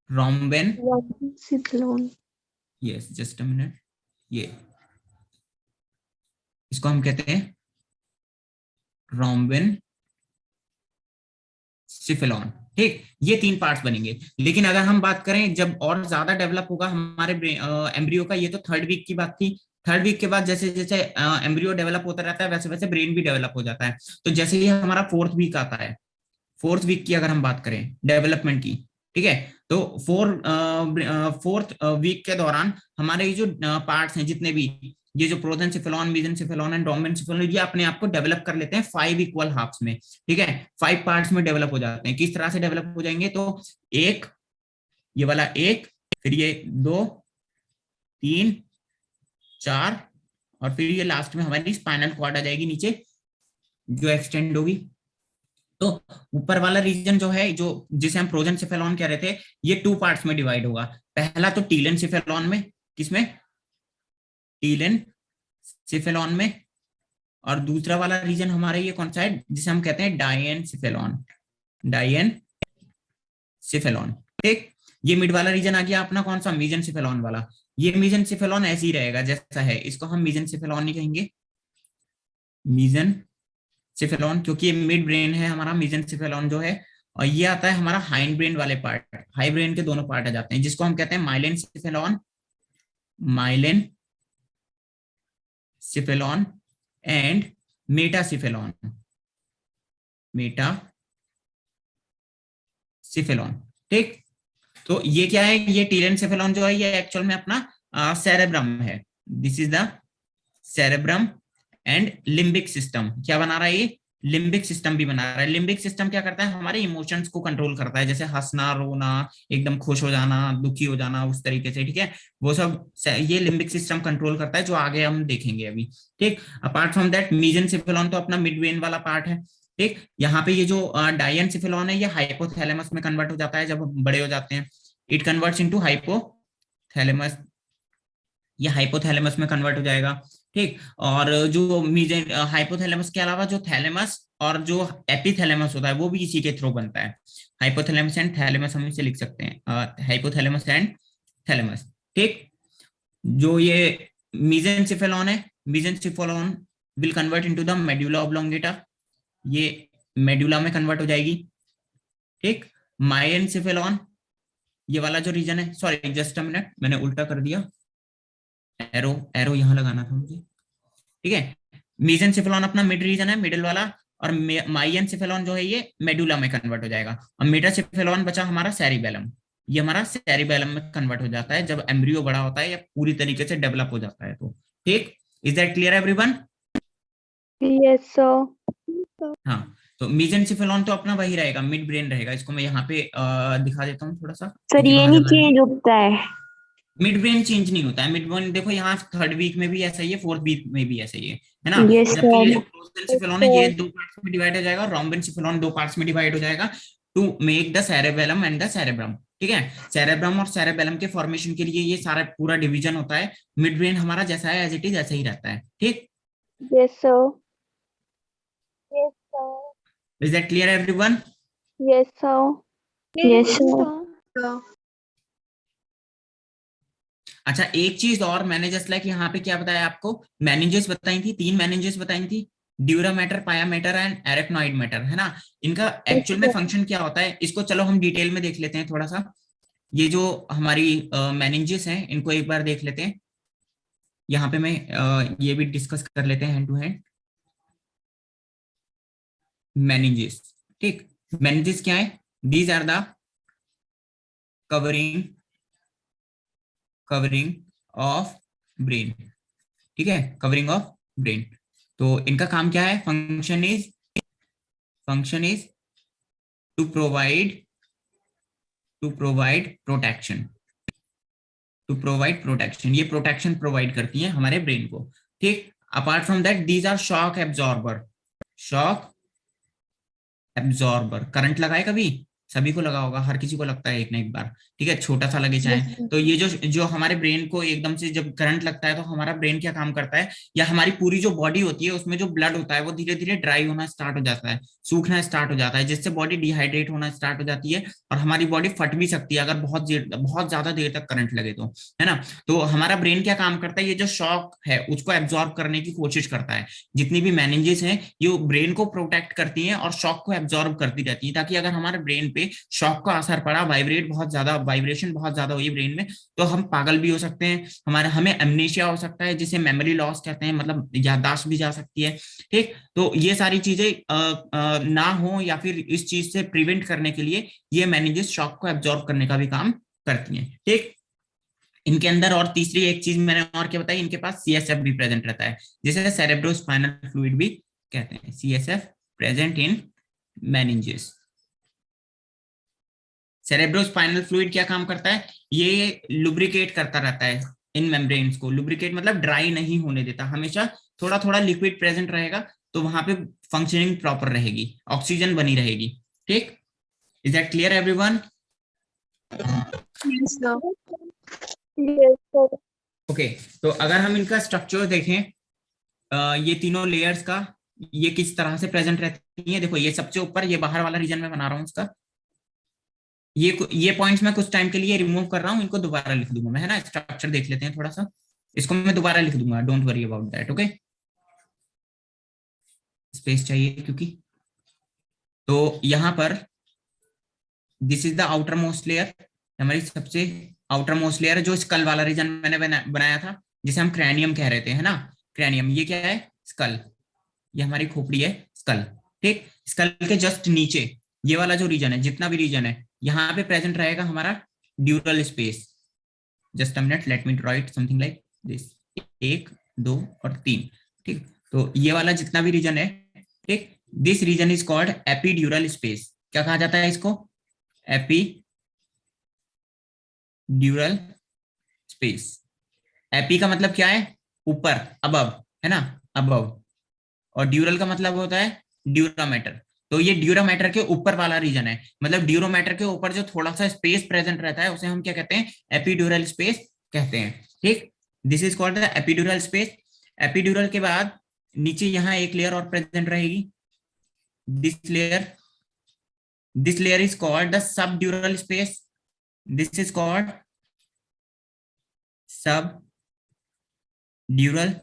Speaker 1: rhomben,
Speaker 2: Rompensiflon.
Speaker 1: Yes just a minute, ये इसको हम कहते हैं रोम्बेन सिफेलॉन। ठीक, ये 3 पार्ट्स बनेंगे। लेकिन अगर हम बात करें जब और ज्यादा डेवलप होगा हमारे एम्ब्रियो का, ये तो थर्ड वीक की बात थी, थर्ड वीक के बाद जैसे जैसे एम्ब्रियो डेवलप होता रहता है वैसे वैसे ब्रेन भी डेवलप हो जाता है। तो जैसे ही हमारा फोर्थ वीक आता है, फोर्थ वीक की अगर हम बात करें डेवलपमेंट की, ठीक है, तो फोर्थ वीक के दौरान हमारे ये जो पार्ट्स हैं जितने भी, ये जो प्रोजेंसिफेलॉन, मेसेंसिफेलॉन एंड रोम्बेनसिफेलॉन, ये अपने आप को डेवलप कर लेते हैं 5 इक्वल हाफ्स में। ठीक है, 5 पार्ट्स में डेवलप हो जाते हैं। किस तरह से डेवलप हो जाएंगे, तो एक, ये वाला एक, फिर ये 2, 3, 4, और फिर ये लास्ट में हमारी स्पाइनल कॉर्ड आ जाएगी नीचे जो एक्सटेंड होगी। तो ऊपर वाला रीजन जो है, जो जिसे हम प्रोजेंसिफेलॉन कह रहे थे, ये 2 पार्ट्स में डिवाइड होगा। पहला तो टीलेंसिफेलॉन में, किसमें, टीलेंसिफेलॉन में, और दूसरा वाला रीजन हमारा ये कौन सा है जिसे हम कहते हैं डायेनसिफेलॉन, डायेनसिफेलॉन। ठीक, ये मिड वाला रीजन आ गया अपना कौन सा, मीजेंसिफेलॉन वाला। ये मीजेंसिफेलॉन ऐसे ही रहेगा जैसा है, इसको हम मीजेंसिफेलॉन नहीं कहेंगे, मीजेंसिफेलॉन, क्योंकि ये मिड ब्रेन है हमारा मीजेंसिफेलॉन जो है। और ये आता है हमारा हाइंड ब्रेन वाले पार्ट, हाई ब्रेन के दोनों पार्ट आ जाते हैं, जिसको हम कहते हैं माइलेनसिफेलॉन, माइलेनसिफेलॉन एंड मेटासिफेलॉन, मेटासिफेलॉन। ठीक, तो ये क्या है, ये टीलेंसिफेलॉन जो है ये एक्चुअल में अपना सेरेब्रम है, this is the cerebrum and limbic system. क्या बना रहा है ये, लिम्बिक सिस्टम भी बना रहा है। लिम्बिक सिस्टम क्या करता है, हमारे इमोशंस को कंट्रोल करता है, जैसे हंसना, रोना, एकदम खुश हो जाना, दुखी हो जाना, उस तरीके से। ठीक है, वो सब ये लिम्बिक सिस्टम कंट्रोल करता है, जो आगे हम देखेंगे अभी। ठीक, अपार्ट फ्रॉम दैट मीजेंसिफेलॉन तो अपना मिड ब्रेन वाला पार्ट है। ठीक, यहाँ पे ये जो डायेनसिफेलॉन है ये हाइपोथैलेमस में कन्वर्ट हो जाता है जब बड़े हो जाते हैं, इट कन्वर्ट्स इनटू हाइपोथैलेमस, ये हाइपोथैलेमस में कन्वर्ट हो जाएगा। ठीक, और जो मीजेन हाइपोथैलेमस के अलावा जो थैलेमस और जो एपिथैलेमस होता है वो भी इसी के थ्रू बनता है। हाइपोथैलेमस एंड थैलेमस हम इसे लिख सकते हैं, हाइपोथैलेमस एंड थैलेमस। ठीक, जो ये मीजेंसिफेलॉन है, mesencephalon will convert into the medulla oblongata, ये मेडुला में कन्वर्ट हो जाएगी। ठीक, माइलेनसिफेलॉन, ये वाला जो रीजन है, सॉरी जस्ट अ मिनट मैंने उल्टा कर दिया, एरो एरो यहां लगाना था मुझे। ठीक है, मेसेंसिफेलॉन अपना मिड रीजन है, मिडिल वाला, और माइएनसिफेलॉन जो है ये मेडुला में कन्वर्ट हो जाएगा। और मेटासिफेलॉन बचा हमारा सेरिबेलम, ये हमारा सेरिबेलम में कन्वर्ट हो जाता है जब एम्ब्रियो बड़ा होता है या पूरी तरीके से डेवलप हो जाता है। तो ठीक, is that clear everyone?
Speaker 2: Yes, sir.
Speaker 1: हाँ, तो मेसेंसिफेलॉन तो अपना वही रहेगा, मिड ब्रेन रहेगा। इसको मैं यहाँ पे दिखा देता हूँ थोड़ा सा,
Speaker 3: सर
Speaker 1: क्योंकि
Speaker 3: ये
Speaker 1: वहां
Speaker 3: नहीं
Speaker 1: जगह नहीं है।
Speaker 3: चेंज होता है।
Speaker 1: मिड ब्रेन चेंज नहीं होता है। मिड ब्रेन देखो यहाँ थर्ड वीक में भी ऐसा ही है, फोर्थ वीक में भी ऐसा ही है ना।
Speaker 3: यस
Speaker 1: जबकि ये
Speaker 3: सर।
Speaker 1: जो प्रोसेंसिफेलॉन है ये दो पार्ट्स में डिवाइड हो जाएगा, रोम्बेनसिफेलॉन दो पार्ट्स में डिवाइड हो जाएगा to make the cerebellum and the cerebrum. ठीक है, सेरेब्रम और सेरेबेलम के फॉर्मेशन के लिए ये सारा पूरा डिवीजन होता है। मिड ब्रेन हमारा जैसा है एज इट इज ऐसा ही रहता है। ठीक,
Speaker 3: yes sir.
Speaker 1: Is that clear everyone?
Speaker 3: Yes sir. Yes sir.
Speaker 1: अच्छा, एक चीज और मैंने जस्ट लाइक यहाँ पे क्या बताया आपको, मैनेजेस बताई थी, तीन मैनेजेस बताई थी, dura mater, pia matter and arachnoid matter, है ना। इनका एक्चुअल में फंक्शन क्या होता है इसको चलो हम डिटेल में देख लेते हैं थोड़ा सा। ये जो हमारी मैनेजेस हैं इनको एक बार देख लेते हैं। यहाँ पे मैं ये भी डिस्कस कर लेते हैं हैंड टू हैंड। मैनेजेस, ठीक, मैनेजेस क्या है, these are the covering covering of brain. ठीक है, कवरिंग ऑफ ब्रेन। तो इनका काम क्या है, function is to provide protection, ये प्रोटेक्शन प्रोवाइड करती है हमारे ब्रेन को। ठीक, apart from that these are shock absorber. Current लगाए कभी, सभी को लगा होगा, हर किसी को लगता है एक ना एक बार। ठीक है, छोटा सा लगे चाहे। तो ये जो जो हमारे ब्रेन को एकदम से जब करंट लगता है तो हमारा ब्रेन क्या काम करता है, या हमारी पूरी जो बॉडी होती है उसमें जो ब्लड होता है वो धीरे धीरे ड्राई होना स्टार्ट हो जाता है, सूखना स्टार्ट हो जाता है, जिससे बॉडी डिहाइड्रेट होना स्टार्ट हो जाती है और हमारी बॉडी फट भी सकती है अगर बहुत ज्यादा देर तक करंट लगे तो, है ना। तो हमारा ब्रेन क्या काम करता है, ये जो शॉक है उसको एब्जॉर्ब करने की कोशिश करता है। जितनी भी मेनिंजेस हैं ये ब्रेन को प्रोटेक्ट करती हैं और शॉक को एब्जॉर्ब करती रहती है, ताकि अगर हमारे ब्रेन पे शॉक का असर पड़ा, वाइब्रेशन बहुत ज्यादा हुई ब्रेन में, तो हम पागल भी हो सकते हैं, हमें एमनेशिया हो सकता है, जिसे मेमोरी लॉस कहते हैं, मतलब याददाश्त भी जा सकती है। ठीक, तो ये सारी चीजें ना हो या फिर इस चीज से प्रिवेंट करने के लिए ये मेनिंजेस शॉक को एब्जॉर्ब करने का भी काम करती हैं। ठीक, इनके अंदर और तीसरी एक चीज मैंने और क्या बताई, इनके पास सीएसएफ भी प्रेजेंट रहता है, जिसे सेरेब्रोस्पाइनल फ्लूइड भी कहते हैं। CSF present in meninges. Cerebrospinal fluid क्या काम करता है, ये लुब्रिकेट करता रहता है इन मेम्ब्रेन्स को। लुब्रिकेट मतलब ड्राई नहीं होने देता, हमेशा थोड़ा थोड़ा लिक्विड प्रेजेंट रहेगा, तो वहां पे फंक्शनिंग प्रॉपर रहेगी, ऑक्सीजन बनी रहेगी। ठीक, is that clear everyone?
Speaker 3: Yes sir. Yes sir.
Speaker 1: Okay, तो अगर हम इनका स्ट्रक्चर देखें, ये तीनों लेयर्स का ये किस तरह से प्रेजेंट रहती है। देखो ये सबसे ऊपर, ये बाहर वाला रीजन में बना रहा हूँ इसका, ये पॉइंट्स मैं कुछ टाइम के लिए रिमूव कर रहा हूँ, इनको दोबारा लिख दूंगा मैं, है ना। स्ट्रक्चर देख लेते हैं थोड़ा सा, इसको मैं दोबारा लिख दूंगा, don't worry about that. Okay, space चाहिए क्योंकि, तो यहाँ पर this is the outer most layer, हमारी सबसे आउटर मोस्ट लेयर, जो स्कल वाला रीजन मैंने बनाया था, जिसे हम क्रैनियम कह रहे थे, है ना। क्रैनियम, ये क्या है, स्कल, ये हमारी खोपड़ी है, स्कल। ठीक, स्कल के जस्ट नीचे ये वाला जो रीजन है, जितना भी रीजन है, यहाँ पे प्रेजेंट रहेगा हमारा ड्यूरल space. Just a minute, let me right something like this, 1 2 और 3। ठीक, तो ये वाला जितना भी रीजन है, ठीक, this region is called epidural space. क्या कहा जाता है इसको, एपीड्यूरल स्पेस। एपी का मतलब क्या है, ऊपर, अबव, है ना, अबव। और ड्यूरल का मतलब होता है ड्यूरामेटर। तो ये ड्यूरामेटर के ऊपर वाला रीजन है, मतलब ड्यूरोमेटर के ऊपर जो थोड़ा सा स्पेस प्रेजेंट रहता है उसे हम क्या कहते हैं, एपीड्यूरल स्पेस कहते हैं। ठीक, this is called the epidural space. Epidural के बाद नीचे यहाँ एक लेयर और प्रेजेंट रहेगी, this layer is called the subdural space. This is called सब ड्यूरल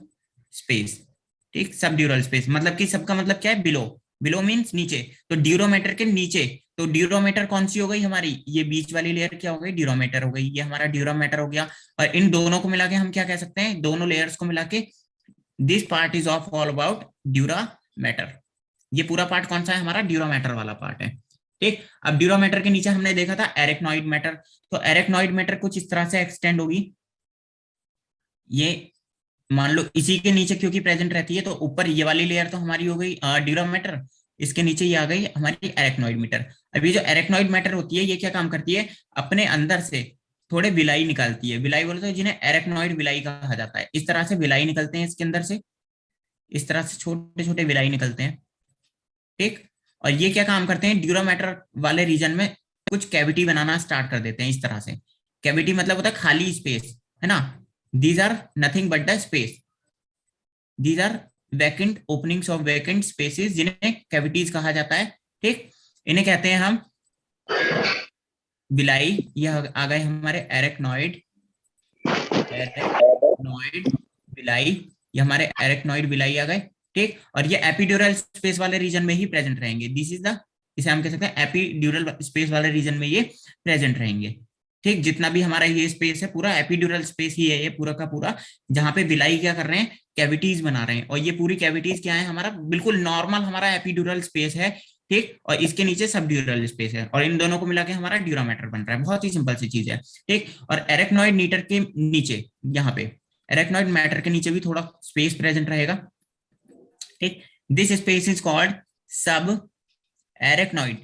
Speaker 1: स्पेस। ठीक, सब ड्यूरल स्पेस मतलब कि सबका मतलब क्या है, बिलो, बिलो मींस नीचे, तो ड्यूरोमेटर के नीचे। तो ड्यूरोमेटर कौन सी हो गई हमारी, ये बीच वाली लेयर क्या हो गई, ड्यूरोमेटर हो गई, ये हमारा ड्यूरोमेटर हो गया। और इन दोनों को मिला के हम क्या कह सकते हैं, दोनों लेयर्स को मिला के this part is of all about dura mater. ये पूरा पार्ट कौन सा है, हमारा ड्यूरामेटर वाला पार्ट है। ठीक, अब ड्यूरामेटर के नीचे हमने देखा था एरेक्नॉइड मैटर, तो एरेक्नॉइड मैटर कुछ इस तरह से एक्सटेंड होगी, ये मान लो इसी के नीचे क्योंकि प्रेजेंट रहती है, तो ऊपर ये वाली लेयर तो हमारी हो गई ड्यूरामेटर, इसके नीचे ये आ गई हमारी एरेक्नॉइड मैटर। अब ये जो एरेक्नॉइड मैटर होती है ये क्या काम करती है, अपने अंदर से थोड़े विलाई निकालती है। विलाई बोलते हैं जिन्हें एरेक्नॉइड विलाई कहा जाता है। इस तरह से विलाई निकलते हैं इसके अंदर से, इस तरह से छोटे छोटे विलाई निकलते हैं, ठीक। और ये क्या काम करते हैं, ड्यूरा मैटर वाले रीजन में कुछ कैविटी बनाना स्टार्ट कर देते हैं इस तरह से। कैविटी मतलब होता है खाली स्पेस, है ना। These are nothing but the space, these are vacant openings of vacant spaces, जिन्हें कैविटीज कहा जाता है, ठीक। इन्हें कहते हैं हम विलाई। यह आ गए हमारे एरेक्नॉइड, एरेक्नॉइड विलाई, ये हमारे एरेक्नॉइड विलाई आ गए, ठीक। और ये एपिड्यूरल स्पेस वाले रीजन में ही प्रेजेंट रहेंगे। दिस इज द, इसे हम कह सकते हैं एपिड्यूरल स्पेस वाले रीजन में ये प्रेजेंट रहेंगे, ठीक। जितना भी हमारा ये स्पेस है पूरा एपिड्यूरल स्पेस ही है ये पूरा का पूरा, जहां पे विलाई क्या कर रहे हैं, कैविटीज बना रहे हैं। और ये पूरी कैविटीज क्या है, हमारा बिल्कुल नॉर्मल हमारा एपिड्यूरल स्पेस है, ठीक। और इसके नीचे सब ड्यूरल स्पेस है, और इन दोनों को मिला के हमारा ड्यूरा मैटर बन रहा है। बहुत ही सिंपल सी चीज है, ठीक। और एरेक्नॉइड नीटर के नीचे, यहाँ पे एरेक्नॉइड मैटर के नीचे भी थोड़ा स्पेस प्रेजेंट रहेगा, ठीक। दिस स्पेस इज कॉल्ड सब एरेक्नॉइड,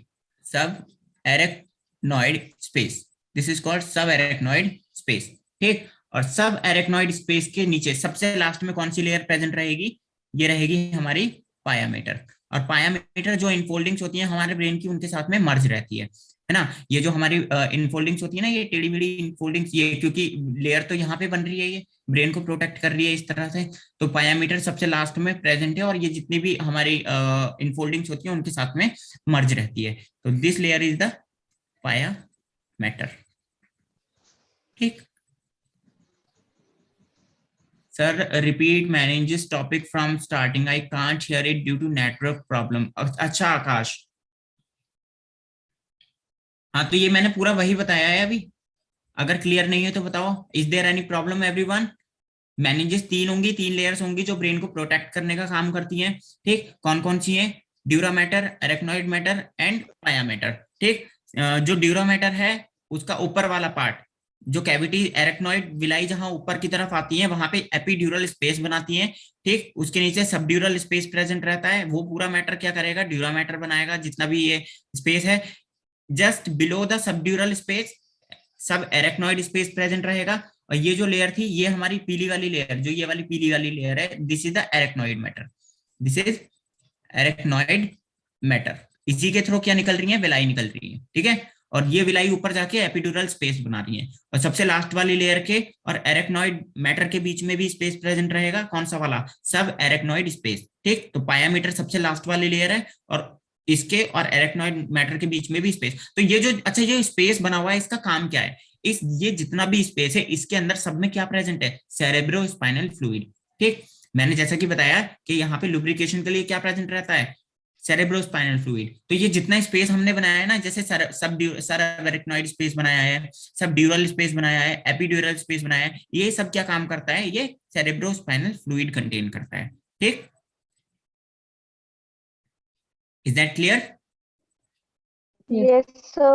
Speaker 1: सब arachnoid space, this is called सब एरेक्नॉइड स्पेस, ठीक। और सब एरेक्नॉइड स्पेस के नीचे सबसे लास्ट में कौन सी लेयर प्रेजेंट रहेगी, ये रहेगी हमारी पायामेटर। और पायामेटर जो इनफोल्डिंग्स होती है हमारे ब्रेन की, उनके साथ में मर्ज रहती है ना। ये जो हमारी इनफोल्डिंग्स होती है ना, ये टेढ़ी मेढ़ी इनफोल्डिंग्स, ये क्योंकि लेयर तो यहाँ पे बन रही है, ये ब्रेन को प्रोटेक्ट कर रही है इस तरह से, तो पायामीटर सबसे लास्ट में प्रेजेंट है, और ये जितनी भी हमारी इनफोल्डिंग्स होती है उनके साथ में मर्ज रहती है। तो this layer is the pia mater, ठीक। Sir repeat meninges topic from starting, I can't hear it due to network problem. अच्छा आकाश, हाँ तो ये मैंने पूरा वही बताया है अभी, अगर क्लियर नहीं है तो बताओ, is there any problem everyone. Meninges तीन होंगी, तीन लेयर्स होंगी जो ब्रेन को प्रोटेक्ट करने का काम करती हैं, ठीक। कौन कौन सी हैं, dura mater, arachnoid matter and पाया मैटर, ठीक। जो ड्यूरा मैटर है उसका ऊपर वाला पार्ट, जो कैविटी एरेक्नॉइड विलाई जहां ऊपर की तरफ आती है वहां पे एपीड्यूरल स्पेस बनाती है, ठीक। उसके नीचे सबड्यूरल स्पेस प्रेजेंट रहता है, वो पूरा मैटर क्या करेगा, ड्यूरा मैटर बनाएगा जितना भी ये स्पेस है। Just below the subdural space सब एरेक्नॉइड स्पेस प्रेजेंट रहेगा। और ये जो लेयर थी, ये हमारी पीली वाली लेयर, जो ये वाली पीली वाली लेयर है, this is the arachnoid matter, this is arachnoid matter. इसी के थ्रू क्या निकल रही है, विलाई निकल रही है, ठीक है। और ये विलाई ऊपर जाके एपिड्यूरल स्पेस बना रही है, और सबसे लास्ट वाली लेयर के और एरेक्नॉइड मैटर के बीच में भी स्पेस प्रेजेंट रहेगा, कौन सा वाला, सब एरेक्नॉइड स्पेस, ठीक। तो पायामीटर सबसे लास्ट वाली लेयर है, और इसके और एरेक्नॉइड मैटर के बीच में भी स्पेस। तो ये जो, अच्छा ये स्पेस बना हुआ है, इसका काम क्या है, इस ये जितना भी स्पेस है इसके अंदर सब में क्या प्रेजेंट है, सेरेब्रो स्पाइनल फ्लूइड, ठीक। मैंने जैसा कि बताया कि यहाँ पे लुब्रिकेशन के लिए क्या प्रेजेंट रहता है, सेरेब्रो स्पाइनल फ्लूइड। तो ये जितना स्पेस हमने बनाया है ना, जैसे सब एरेक्नॉइड स्पेस बनाया है, सब ड्यूरल स्पेस बनाया है, एपीड्यूरल स्पेस बनाया है, ये सब क्या काम करता है, ये सेरेब्रो स्पाइनल फ्लूइड कंटेन करता है, ठीक। Is that clear.
Speaker 3: Yes, sir.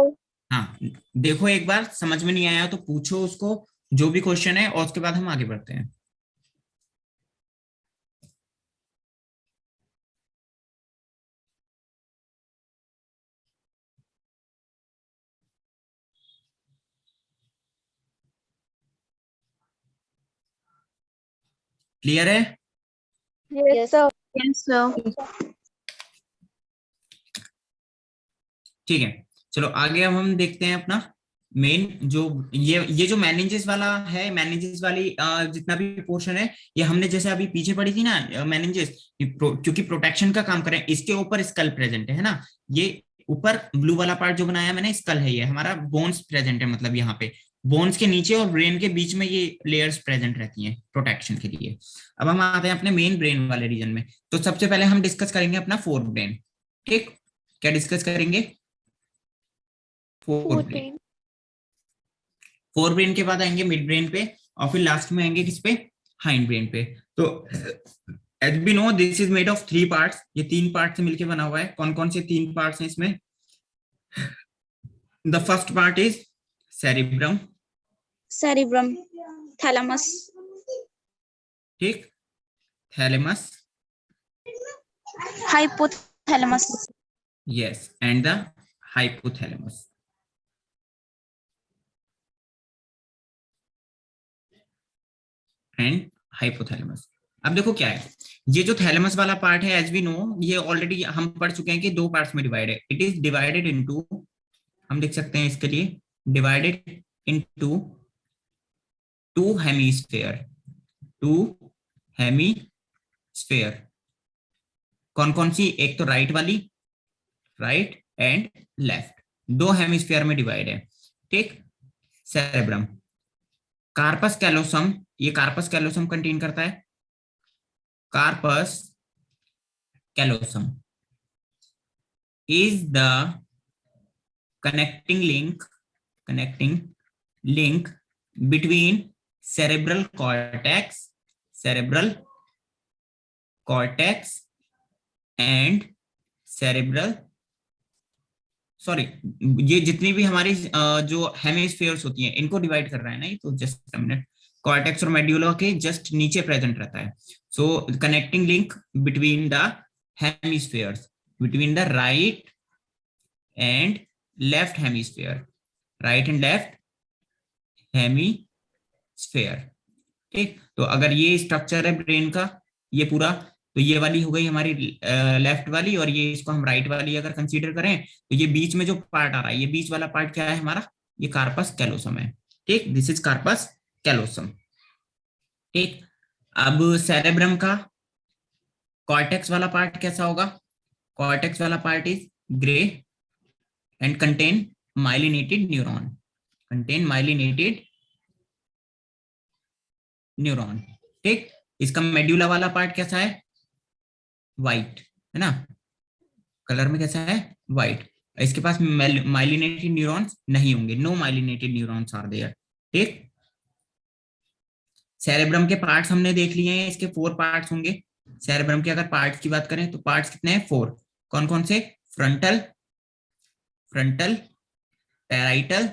Speaker 1: हाँ, देखो एक बार समझ में नहीं आया तो पूछो उसको जो भी क्वेश्चन है, और उसके बाद हम आगे बढ़ते हैं। क्लियर है,
Speaker 3: Yes, sir.
Speaker 4: Yes, sir.
Speaker 1: ठीक है। चलो आगे अब हम देखते हैं अपना मेन, जो ये जो मैनेजेस वाला है, मैनेजेस वाली जितना भी पोर्शन है, ये हमने जैसे अभी पीछे पढ़ी थी ना मैनेजेस, क्योंकि प्रोटेक्शन का काम करें, इसके ऊपर स्कल प्रेजेंट है ना। ये ऊपर ब्लू वाला पार्ट जो बनाया मैंने स्कल है, ये हमारा बोन्स प्रेजेंट है, मतलब यहाँ पे बोन्स के नीचे और ब्रेन के बीच में ये लेयर्स प्रेजेंट रहती हैं प्रोटेक्शन के लिए। अब हम आते हैं अपने मेन ब्रेन वाले रीजन में। तो सबसे पहले हम डिस्कस करेंगे अपना फोर ब्रेन, ठीक। क्या डिस्कस करेंगे, फोर ब्रेन। फोर ब्रेन के बाद आएंगे मिड ब्रेन पे, और फिर लास्ट में आएंगे किस पे, हाइंड ब्रेन पे। तो as we know this is made of three parts, ये तीन पार्ट से मिलकर बना हुआ है। कौन कौन से तीन पार्ट्स हैं इसमें, the first part is cerebrum,
Speaker 4: Cerebrum, thalamus,
Speaker 1: ठीक, thalamus,
Speaker 4: hypothalamus,
Speaker 1: yes, and the hypothalamus. And hypothalamus. अब देखो क्या है, ये जो थैलेमस वाला पार्ट है, एज वी नो, ये ऑलरेडी हम पढ़ चुके हैं कि दो पार्ट्स में डिवाइड है। इट इज डिवाइडेड इनटू, हम लिख सकते हैं इसके लिए, divided into two hemisphere, two hemisphere. कौन कौन सी? एक तो राइट वाली, राइट एंड लेफ्ट, दो हेमिस्फीयर में डिवाइड है। ठीक। सेरेब्रम, कार्पस कैलोसम, ये कार्पस कैलोसम कंटेन करता है, corpus callosum is the connecting link between cerebral cortex and cerebral, sorry, ये जितनी भी हमारी जो हेमिस्फीयर्स होती हैं इनको डिवाइड कर रहा है ना, ये तो जस्ट मिनट, कॉर्टेक्स और मेड्यूला के जस्ट नीचे प्रेजेंट रहता है। सो connecting link between the hemispheres, between the right and left hemisphere, right and left hemisphere. ठीक। तो अगर ये स्ट्रक्चर है ब्रेन का, ये पूरा, तो ये वाली हो गई हमारी लेफ्ट वाली, और ये इसको हम राइट वाली अगर कंसीडर करें, तो ये बीच में जो पार्ट आ रहा है, ये बीच वाला पार्ट क्या है हमारा? ये कार्पस कैलोसम है। ठीक, दिस इज कार्पस कैलोसम। ठीक। अब सेरेब्रम का कॉर्टेक्स वाला पार्ट कैसा होगा? कॉर्टेक्स वाला part is grey and contain myelinated neuron, contain myelinated neuron. ठीक। इसका मेड्यूला वाला पार्ट कैसा है? व्हाइट, है ना, कलर में कैसा है? व्हाइट। इसके पास माइलिनेटेड न्यूरॉन्स नहीं होंगे, no myelinated neurons are there. ठीक। सेरेब्रम के पार्ट्स हमने देख लिए हैं, इसके 4 पार्ट्स होंगे। सेरेब्रम के अगर पार्ट्स की बात करें तो पार्ट्स कितने हैं? 4। कौन कौन से? Frontal, parietal,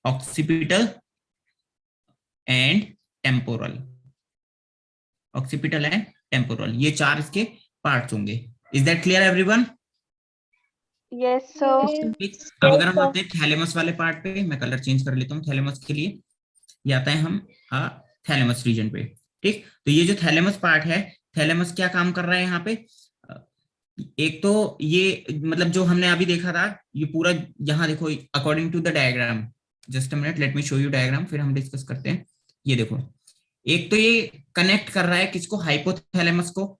Speaker 1: occipital and temporal, occipital and temporal, ये 4 इसके पार्ट्स होंगे। Is that clear everyone?
Speaker 3: Yes, sir.
Speaker 1: अब अगर हम आते हैं थैलेमस वाले पार्ट पे, मैं कलर चेंज कर लेता हूँ थैलेमस के लिए, ये आता है हम थैलेमस रीजन पे। ठीक। तो ये जो थैलेमस पार्ट है, थैलेमस क्या काम कर रहा है यहाँ पे? एक तो ये मतलब जो हमने अभी देखा था, ये पूरा यहाँ देखो, according to the diagram, just a minute, let me show you diagram, फिर हम डिस्कस करते हैं। ये देखो, एक तो ये कनेक्ट कर रहा है किसको? हाइपोथैलेमस को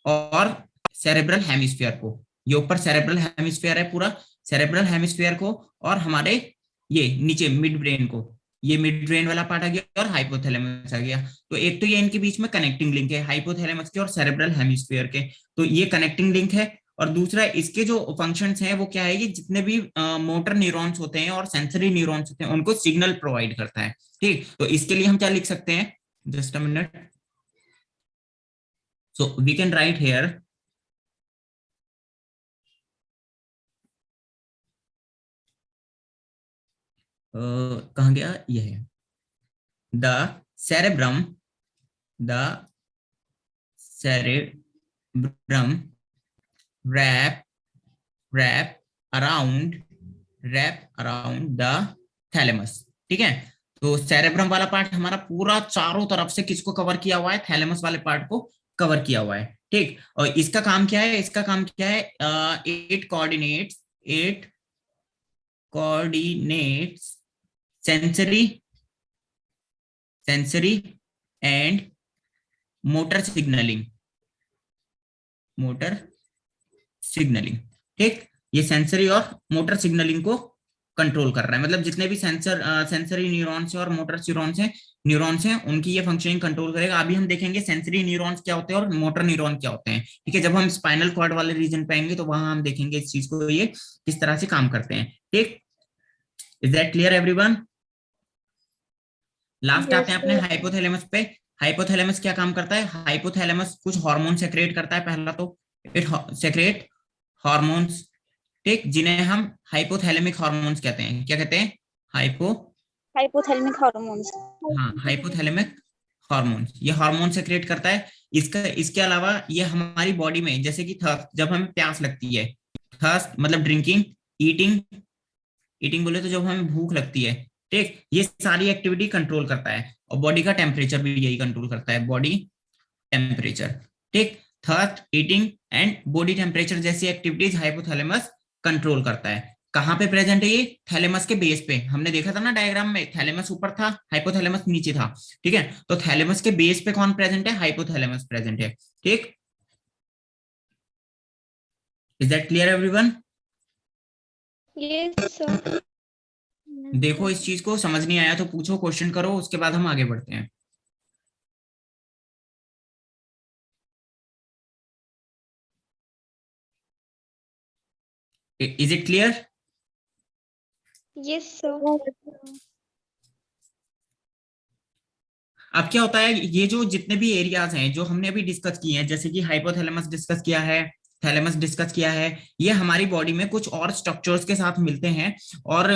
Speaker 1: और सेरेब्रल हेमिस्फीयर को। ये ऊपर सेरेब्रल हेमिस्फीयर है पूरा, सेरेब्रल हेमिस्फीयर को और हमारे ये नीचे मिड ब्रेन को, ये मिड ब्रेन वाला पार्ट आ गया और हाइपोथैलेमस आ गया। तो एक तो ये इनके बीच में कनेक्टिंग लिंक है, हाइपोथैलेमस के और सेरेब्रल हेमिस्फीयर के, तो ये कनेक्टिंग लिंक है। और दूसरा इसके जो फंक्शंस हैं वो क्या है? ये जितने भी मोटर न्यूरॉन्स होते हैं और सेंसरी न्यूरॉन्स होते हैं उनको सिग्नल प्रोवाइड करता है। ठीक। तो इसके लिए हम क्या लिख सकते हैं? Just a minute, so we can write here, कहाँ गया? ये है the cerebrum wrap around the thalamus। ठीक है। तो सेरेब्रम वाला पार्ट हमारा पूरा चारों तरफ से किसको कवर किया हुआ है? थैलेमस वाले पार्ट को कवर किया हुआ है। ठीक। और इसका काम क्या है? इसका काम क्या है? It coordinates sensory and motor signalling. ठीक। ये सेंसरी और मोटर सिग्नलिंग को कंट्रोल कर रहा है, मतलब जितने भी सेंसरी न्यूरॉन्स और मोटर न्यूरॉन्स हैं उनकी ये फंक्शनिंग कंट्रोल करेगा। अभी हम देखेंगे सेंसरी न्यूरॉन्स क्या होते हैं और मोटर न्यूरॉन क्या होते हैं। ठीक है। जब हम स्पाइनल कॉर्ड वाले रीजन पे आएंगे तो वहां हम देखेंगे इस चीज को, ये किस तरह से काम करते हैं। ठीक। Is that clear everyone? Last आते हैं अपने हाइपोथैलेमस पे। हाइपोथैलेमस क्या काम करता है? हाइपोथैलेमस कुछ हार्मोन सेक्रेट करता है। पहला तो इट सेक्रेट हार्मोन्स, ठीक, जिन्हें हम हाइपोथैलेमिक हार्मोन्स कहते हैं। क्या कहते हैं?
Speaker 4: Hypothalamic hormones.
Speaker 1: हाँ, हाइपोथैलेमिक हार्मोन्स, ये हार्मोन सेक्रेट करता है। इसके अलावा ये हमारी बॉडी में, जैसे कि थर्स्ट, जब हमें प्यास लगती है, थर्स्ट मतलब ड्रिंकिंग, ईटिंग बोले तो जब हमें भूख लगती है, ठीक, ये सारी एक्टिविटी कंट्रोल करता है, और बॉडी का टेम्परेचर भी यही कंट्रोल करता है, बॉडी टेम्परेचर। ठीक, thirst, eating and body temperature जैसी एक्टिविटीज हाइपोथैलेमस कंट्रोल करता है। कहाँ पे प्रेजेंट है ये? थैलेमस के बेस पे। हमने देखा था ना डायग्राम में, थैलेमस ऊपर था, हाइपोथैलेमस नीचे था। ठीक है, तो थैलेमस के बेस पे कौन प्रेजेंट है? हाइपोथैलेमस प्रेजेंट है। ठीक, is that clear everyone?
Speaker 4: Yes, sir.
Speaker 1: देखो, इस चीज को समझ नहीं आया तो पूछो, क्वेश्चन करो, उसके बाद हम आगे बढ़ते हैं। Is it clear?
Speaker 4: Yes, sir.
Speaker 1: अब क्या होता है, ये जो जितने भी एरियाज हैं जो हमने अभी डिस्कस किए हैं, जैसे कि हाइपोथैलेमस डिस्कस किया है, थैलेमस डिस्कस किया है, ये हमारी बॉडी में कुछ और स्ट्रक्चर्स के साथ मिलते हैं और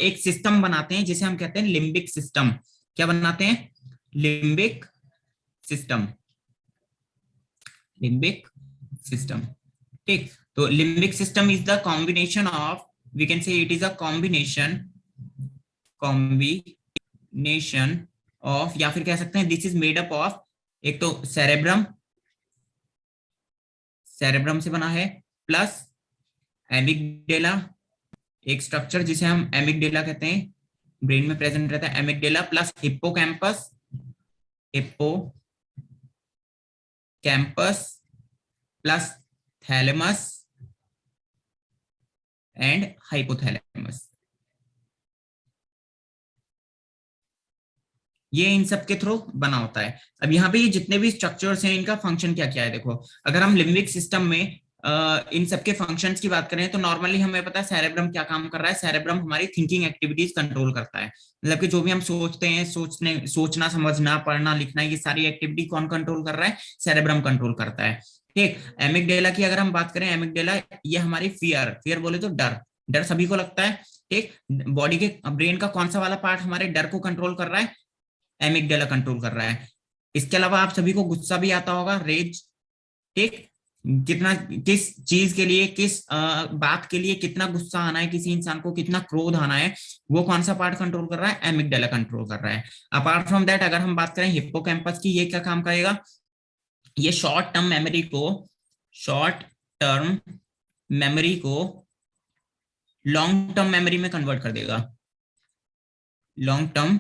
Speaker 1: एक सिस्टम बनाते हैं जिसे हम कहते हैं लिम्बिक सिस्टम। क्या बनाते हैं? Limbic system. Limbic system. ठीक, तो limbic system is the combination of, we can say it is a combination of, या फिर कह सकते हैं this is made up of, एक तो सेरेब्रम, सेरेब्रम से बना है, प्लस एमिगडेला, एक स्ट्रक्चर जिसे हम एमिगडेला कहते हैं, ब्रेन में प्रेजेंट रहता है amygdala, plus hippocampus, hippocampus plus thalamus and hypothalamus. ये इन सब के थ्रू बना होता है। अब यहाँ पे ये जितने भी स्ट्रक्चर्स हैं, इनका फंक्शन क्या क्या है? देखो, अगर हम लिम्बिक सिस्टम में इन सब के फंक्शंस की बात करें तो नॉर्मली हमें पता है सेरेब्रम क्या काम कर रहा है। सेरेब्रम हमारी थिंकिंग एक्टिविटीज कंट्रोल करता है, मतलब कि जो भी हम सोचते हैं, सोचना, समझना, पढ़ना, लिखना, ये सारी एक्टिविटी कौन कंट्रोल कर रहा है? सेरेब्रम कंट्रोल करता है। ठीक, एमिगडेला की अगर हम बात करें, एमिगडेला ये हमारी फियर बोले तो डर, डर सभी को लगता है। ठीक, बॉडी के ब्रेन का कौन सा वाला पार्ट हमारे डर को कंट्रोल कर रहा है? एमिगडाला कंट्रोल कर रहा है। इसके अलावा आप सभी को गुस्सा भी आता होगा, रेज। ठीक, कितना, किस चीज के लिए, किस बात के लिए कितना गुस्सा आना है किसी इंसान को, कितना क्रोध आना है, वो कौन सा पार्ट कंट्रोल कर रहा है? एमिगडाला कंट्रोल कर रहा है। अपार्ट फ्रॉम दैट, अगर हम बात करें हिप्पोकैम्पस की, ये क्या काम करेगा? ये शॉर्ट टर्म मेमोरी को लॉन्ग टर्म मेमोरी में कन्वर्ट कर देगा, लॉन्ग टर्म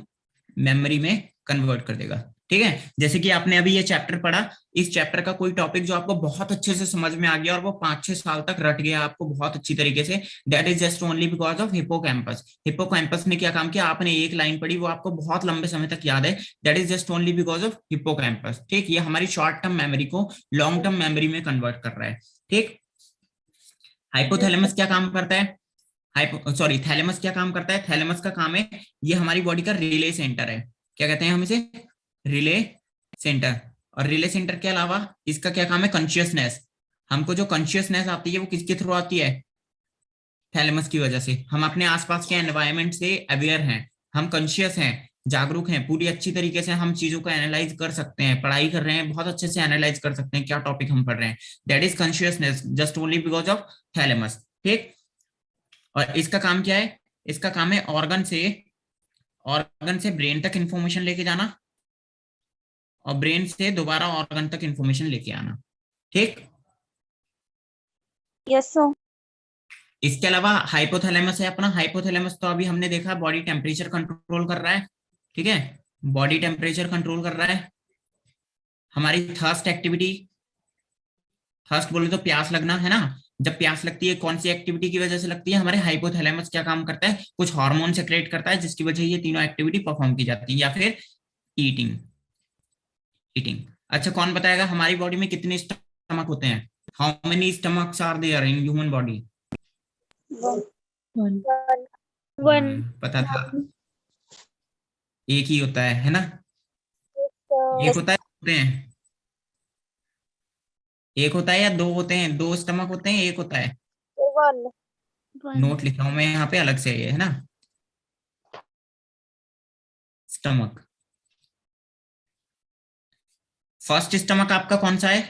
Speaker 1: मेमोरी में कन्वर्ट कर देगा। ठीक है, जैसे कि आपने अभी ये चैप्टर पढ़ा, इस चैप्टर का कोई टॉपिक जो आपको बहुत अच्छे से समझ में आ गया और वो 5-6 साल तक रट गया आपको बहुत अच्छी तरीके से, that is just only because of hippocampus. Hippocampus ने क्या काम किया? आपने एक लाइन पढ़ी, वो आपको बहुत लंबे समय तक याद है, that is just only because of hippocampus. ठीक, ये हमारी शॉर्ट टर्म मेमोरी को लॉन्ग टर्म मेमोरी में कन्वर्ट कर रहा है। ठीक, हाइपोथैलेमस क्या काम करता है? थैलेमस क्या काम करता है? थैलेमस का काम है, ये हमारी बॉडी का रिले सेंटर है। क्या कहते हैं हम इसे? Relay centre. और रिले सेंटर के अलावा इसका क्या काम है? कॉन्शियसनेस। हमको जो कॉन्शियसनेस आती है वो किसके थ्रू आती है? थैलेमस की वजह से। हम अपने आसपास के एनवायरनमेंट से अवेयर हैं, हम कॉन्शियस हैं, जागरूक हैं, पूरी अच्छी तरीके से हम चीजों को एनालाइज कर सकते हैं, पढ़ाई कर रहे हैं, बहुत अच्छे से एनालाइज कर सकते हैं क्या टॉपिक हम पढ़ रहे हैं। That is consciousness just only because of thalamus. ठीक, और इसका काम क्या है? इसका काम है ऑर्गन से ब्रेन तक इंफॉर्मेशन लेके जाना और ब्रेन से दोबारा ऑर्गन तक इंफॉर्मेशन लेके आना। ठीक,
Speaker 4: Yes, sir.
Speaker 1: इसके अलावा हाइपोथैलेमस है अपना। हाइपोथैलेमस तो अभी हमने देखा बॉडी टेम्परेचर कंट्रोल कर रहा है। ठीक है, बॉडी टेम्परेचर कंट्रोल कर रहा है। हमारी थर्स्ट एक्टिविटी, थर्स्ट बोले तो प्यास लगना है ना, जब प्यास लगती है कौन सी एक्टिविटी की वजह से लगती है? हमारे हाइपोथैलेमस क्या काम करता है? कुछ हार्मोन सेक्रेट करता है जिसकी वजह से ये तीनों एक्टिविटी परफॉर्म की जाती है। या फिर ईटिंग। अच्छा, कौन बताएगा हमारी बॉडी में कितने स्टमक होते हैं? How many stomachs are there in human body?
Speaker 4: One.
Speaker 1: पता था, एक ही होता है ना? एक होता है, होते हैं, एक होता है या दो होते हैं? दो स्टमक होते हैं, एक होता है?
Speaker 4: One.
Speaker 1: नोट लिखा हूं मैं यहाँ पे अलग से, ये है ना स्टमक। फर्स्ट स्टमक आपका कौन सा है?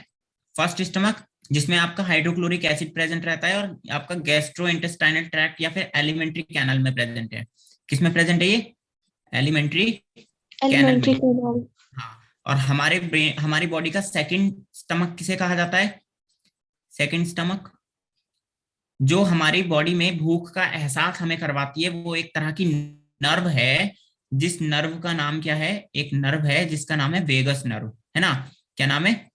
Speaker 1: फर्स्ट स्टमक जिसमें आपका हाइड्रोक्लोरिक एसिड प्रेजेंट रहता है और आपका गैस्ट्रो इंटेस्टाइनल ट्रैक्ट या फिर एलिमेंट्री कैनल में प्रेजेंट है। किसमें प्रेजेंट है ये? एलिमेंट्री कैनल
Speaker 3: elementary
Speaker 1: में।
Speaker 3: canal.
Speaker 1: हाँ, और हमारे ब्रेन, हमारी बॉडी का सेकंड स्टमक किसे कहा जाता है? Second stomach. जो हमारी बॉडी में भूख का एहसास हमें करवाती है, वो एक तरह की नर्व है, जिस नर्व का नाम क्या है? एक नर्व है जिसका नाम है वेगस नर्व, है ना? क्या नाम है?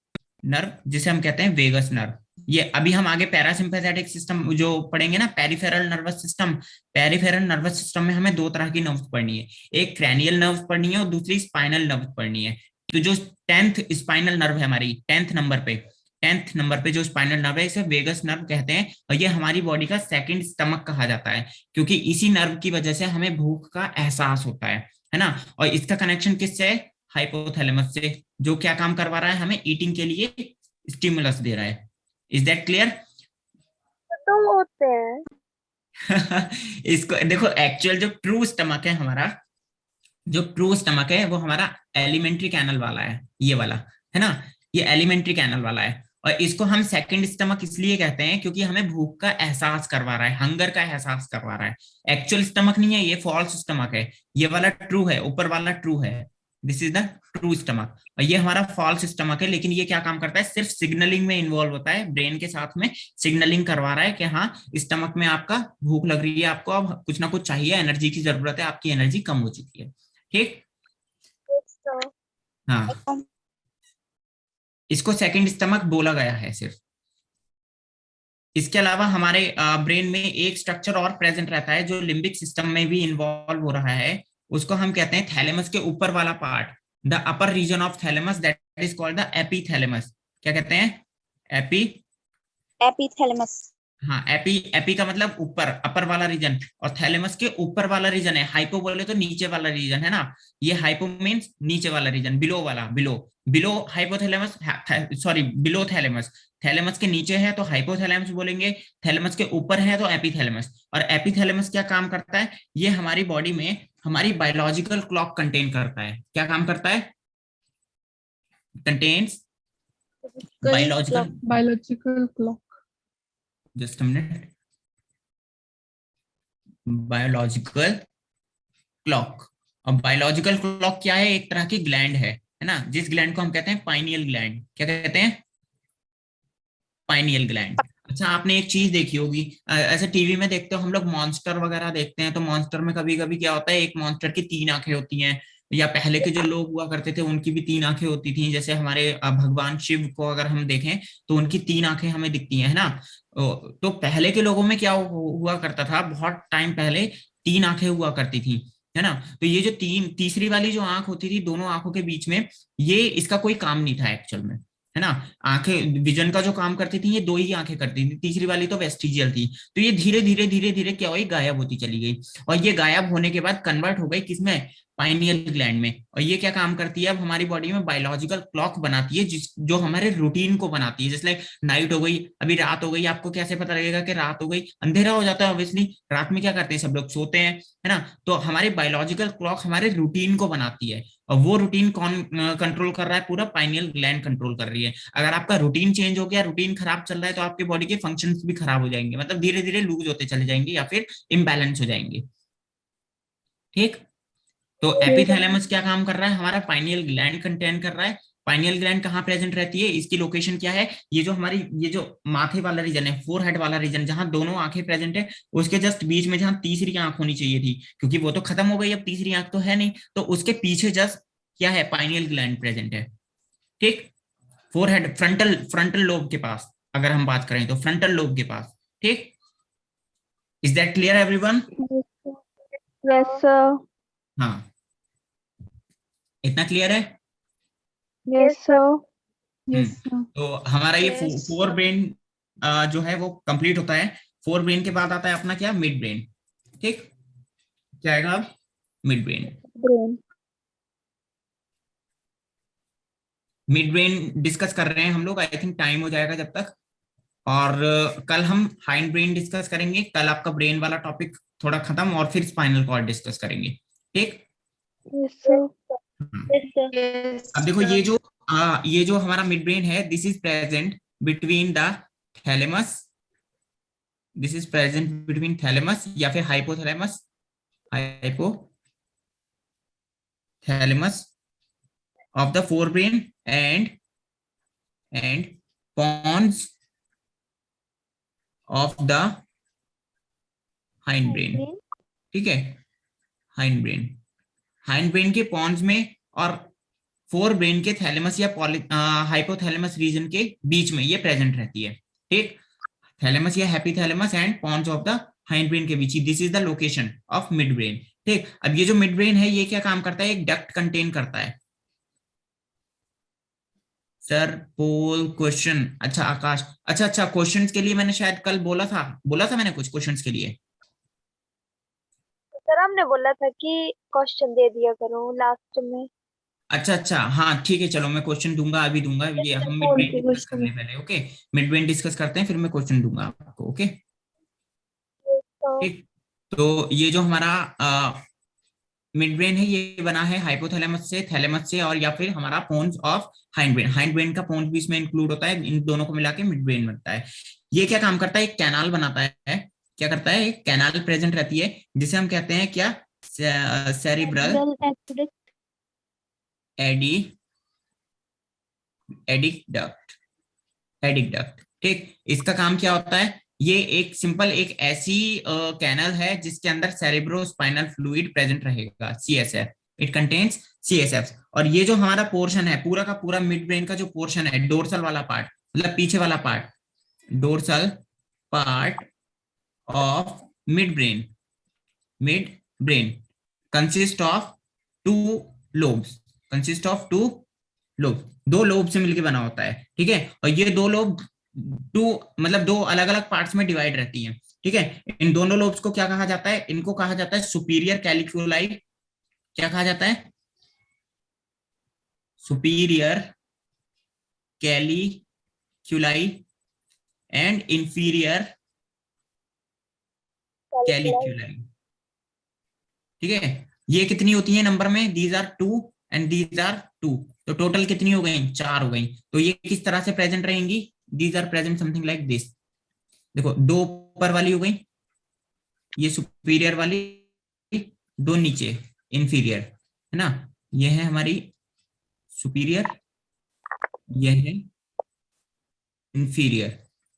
Speaker 1: नर्व, जिसे हम कहते हैं वेगस नर्व। ये अभी हम आगे पैरासिम्पैथेटिक सिस्टम जो पढ़ेंगे ना, peripheral nervous system. Peripheral nervous system में हमें दो तरह की नर्व्स पढ़नी है, एक क्रैनियल नर्व पढ़नी है और दूसरी स्पाइनल नर्व पढ़नी है। तो जो 10th स्पाइनल नर्व है हमारी, 10th नंबर पे जो स्पाइनल नर्व है, इसे वेगस नर्व कहते हैं, और ये हमारी बॉडी का सेकंड स्टमक कहा जाता है, क्योंकि इसी नर्व की वजह से हमें भूख का एहसास होता है ना? और इसका कनेक्शन किससे है? हाइपोथैलेमस से, जो क्या काम करवा रहा है? हमें ईटिंग के लिए स्टिमुलस दे रहा है। Is that clear?
Speaker 4: तो होते हैं।
Speaker 1: इसको देखो, एक्चुअल जो ट्रू स्टमक है हमारा, जो ट्रू स्टमक है वो हमारा एलिमेंट्री कैनल वाला है, ये वाला, है ना? ये एलिमेंट्री कैनल वाला है, और इसको हम सेकंड स्टमक इसलिए कहते हैं क्योंकि हमें भूख का एहसास करवा रहा है, हंगर का एहसास करवा रहा है। एक्चुअल स्टमक नहीं है, ये फॉल्स स्टमक है। ये वाला ट्रू है, ऊपर वाला ट्रू है, this is the true stomach, और ये हमारा फॉल्स स्टमक है। लेकिन ये क्या काम करता है? सिर्फ सिग्नलिंग में इन्वॉल्व होता है, ब्रेन के साथ में सिग्नलिंग करवा रहा है कि हाँ, स्टमक में आपका भूख लग रही है, आपको अब कुछ ना कुछ चाहिए, एनर्जी की जरूरत है, आपकी एनर्जी कम हो चुकी है। ठीक।
Speaker 4: तो
Speaker 1: हाँ, इसको सेकंड स्टमक बोला गया है सिर्फ। इसके अलावा हमारे ब्रेन में एक स्ट्रक्चर और प्रेजेंट रहता है जो लिम्बिक सिस्टम में भी इन्वॉल्व हो रहा है, उसको हम कहते हैं थैलेमस के ऊपर वाला part, the upper region of thalamus, that is called the epithalamus. क्या कहते हैं? एपी।
Speaker 4: एपिथैलेमस।
Speaker 1: हाँ, एपी, एपी का मतलब ऊपर, अपर वाला रीजन, और थैलेमस के ऊपर वाला रीजन है। हाइपो बोले तो नीचे वाला रीजन, है ना? ये हाइपो मीन्स नीचे वाला रीजन, बिलो वाला, below, below hypothalamus, sorry below thalamus. Thalamus के नीचे है तो हाइपोथैलेमस बोलेंगे, थैलेमस के ऊपर है तो एपीथैलेमस। और एपीथैलेमस क्या काम करता है? ये हमारी बॉडी में हमारी बायोलॉजिकल क्लॉक कंटेन करता है। क्या काम करता है? Contains biological,
Speaker 2: biological clock.
Speaker 1: Just a minute, biological clock. और बायोलॉजिकल क्लॉक क्या है? एक तरह की ग्लैंड है ना? जिस ग्लैंड को हम कहते हैं पाइनियल ग्लैंड। क्या कहते हैं? Pineal gland. अच्छा, आपने एक चीज देखी होगी, ऐसे टीवी में देखते हो हम लोग, मॉन्स्टर वगैरह देखते हैं, तो मॉन्स्टर में कभी कभी क्या होता है, एक मॉन्स्टर की 3 आंखें होती हैं, या पहले के जो लोग हुआ करते थे उनकी भी 3 आंखें होती थी। जैसे हमारे भगवान शिव को अगर हम देखें तो उनकी 3 आंखें हमें दिखती हैं, है ना? तो पहले के लोगों में क्या हुआ करता था, बहुत टाइम पहले 3 आंखें हुआ करती थी, है ना? तो ये जो तीसरी वाली जो आंख होती थी दोनों आंखों के बीच में, ये इसका कोई काम नहीं था एक्चुअल में, है ना? आंखें विजन का जो काम करती थी ये 2 ही आंखें करती थी, तीसरी वाली तो वेस्टिजियल थी। तो ये धीरे धीरे धीरे धीरे क्या हुई, गायब होती चली गई, और ये गायब होने के बाद कन्वर्ट हो गई किसमें? पाइनियल ग्लैंड में। और ये क्या काम करती है? अब हमारी बॉडी में बायोलॉजिकल क्लॉक बनाती है, जो हमारे रूटीन को बनाती है। जैसे नाइट हो गई, अभी रात हो गई, आपको कैसे पता लगेगा कि रात हो गई? अंधेरा हो जाता है ऑब्वियसली, रात में क्या करते हैं सब लोग? सोते हैं, है ना? तो हमारी बायोलॉजिकल क्लॉक हमारे रूटीन को बनाती है, और वो रूटीन कौन कंट्रोल कर रहा है? पूरा पाइनियल ग्लैंड कंट्रोल कर रही है। अगर आपका रूटीन चेंज हो गया, रूटीन खराब चल रहा है, तो आपकी बॉडी के फंक्शंस भी खराब हो जाएंगे, मतलब धीरे धीरे लूज होते चले जाएंगे या फिर इम्बैलेंस हो जाएंगे। ठीक। तो एपिथैलेमस क्या काम कर रहा है? हमारा पाइनियल ग्लैंड कंटेन कर रहा है। पाइनियल ग्लैंड कहाँ प्रेजेंट रहती है? इसकी लोकेशन क्या है? ये जो हमारी, ये जो माथे वाला रीजन है, फोरहेड वाला रीजन, जहां दोनों आंखें प्रेजेंट है, उसके जस्ट बीच में जहां तीसरी आंख होनी चाहिए थी, क्योंकि वो तो खत्म हो गई, अब तीसरी आंख तो है नहीं, तो उसके पीछे जस्ट क्या है? पाइनियल ग्लैंड प्रेजेंट है। ठीक। फोरहेड, फ्रंटल फ्रंटल लोब के पास अगर हम बात करें तो फ्रंटल लोब के पास। ठीक। Is that clear everyone?
Speaker 3: Yes, sir.
Speaker 1: हाँ, इतना क्लियर है?
Speaker 3: Yes, sir.
Speaker 2: Yes, sir.
Speaker 1: तो हमारा ये
Speaker 4: Yes.
Speaker 1: फोर ब्रेन जो है वो कंप्लीट होता है। फोर ब्रेन के बाद आता है अपना क्या? Mid brain. ठीक। क्या आएगा अब? Mid brain.
Speaker 3: Brain.
Speaker 1: Mid brain discuss कर रहे हैं हम लोग, आई थिंक टाइम हो जाएगा जब तक। और कल हम हाइंड ब्रेन डिस्कस करेंगे। कल आपका ब्रेन वाला टॉपिक थोड़ा खत्म, और फिर स्पाइनल कॉर्ड डिस्कस करेंगे। ठीक।
Speaker 3: Yes, sir.
Speaker 4: Yes, sir.
Speaker 1: अब देखो, ये जो हमारा मिड ब्रेन है, this is present between the thalamus, this is present between thalamus या फिर hypothalamus, hypo thalamus of the fore brain and pons of the hind brain.
Speaker 3: brain,
Speaker 1: ठीक है, हाइंड ब्रेन के पॉन्स में और फोर ब्रेन के thalamus या hypothalamus region के बीच में ये प्रेजेंट रहती है। ठीक, थैलेमस या hypothalamus and pons of the hind brain के बीच, this is the location of mid brain. ठीक, अब ये जो मिड ब्रेन है ये क्या काम करता है, एक डक्ट कंटेन करता है। सर पोल क्वेश्चन, अच्छा आकाश, अच्छा क्वेश्चंस के लिए मैंने शायद कल बोला था मैंने कुछ क्वेश्चंस के लिए।
Speaker 4: सर हमने बोला था कि क्वेश्चन दे दिया करो लास्ट में।
Speaker 1: अच्छा हाँ ठीक है, चलो मैं क्वेश्चन दूंगा, अभी दूंगा। ये हम मिड
Speaker 3: पोल
Speaker 1: ब्रेन
Speaker 3: के
Speaker 1: डिस्कस कर
Speaker 3: क्वेश्चन
Speaker 1: ले पहले, ओके। मिड ब्रेन डिस्कस करते हैं, फिर मैं क्वेश्चन दूंगा आपको, ओके।
Speaker 4: तो
Speaker 1: ठीक, तो ये जो हमारा मिड ब्रेन है ये बना है हाइपोथैलेमस से, थैलेमस से, और या फिर हमारा पोन्स ऑफ हाइंड ब्रेन का पोन्स भी इसमें इंक्लूड होता है। इन दोनों को मिला के मिड ब्रेन बनता है। ये क्या काम करता है, एक कैनाल बनाता है। क्या करता है, एक कैनाल प्रेजेंट रहती है जिसे हम कहते हैं क्या, सेरिब्रल
Speaker 3: cerebral aqueduct,
Speaker 1: एडी एडिक्डक्ट, एडिक्डक्ट। ठीक, इसका काम क्या होता है, ये एक सिंपल एक ऐसी कैनल है जिसके अंदर सेरेब्रोस्पाइनल फ्लूइड प्रेजेंट रहेगा, सीएसएफ। It contains CSF. और ये जो हमारा पोर्शन है पूरा का पूरा मिड ब्रेन का जो पोर्शन है, डोर्सल वाला पार्ट, मतलब पीछे वाला part, dorsal part of mid brain consist of two lobes, consist of two lobe, दो लोब से मिलकर बना होता है। ठीक है, और ये दो लोब मतलब दो अलग अलग पार्ट्स में डिवाइड रहती हैं। ठीक है, इन दोनों लोब्स को क्या कहा जाता है, इनको कहा जाता है सुपीरियर कैलिक्यूलाई। क्या कहा जाता है, superior colliculi and inferior colliculi. ठीक है, ये कितनी होती है नंबर में, these are 2 and these are 2, तो टोटल कितनी हो गई, 4 हो गई। तो ये किस तरह से प्रेजेंट रहेंगी, these are present something like this. देखो, दो ऊपर वाली हो गई, ये सुपीरियर वाली, दो नीचे इंफीरियर, है ना। ये है हमारी सुपीरियर, ये है इंफीरियर।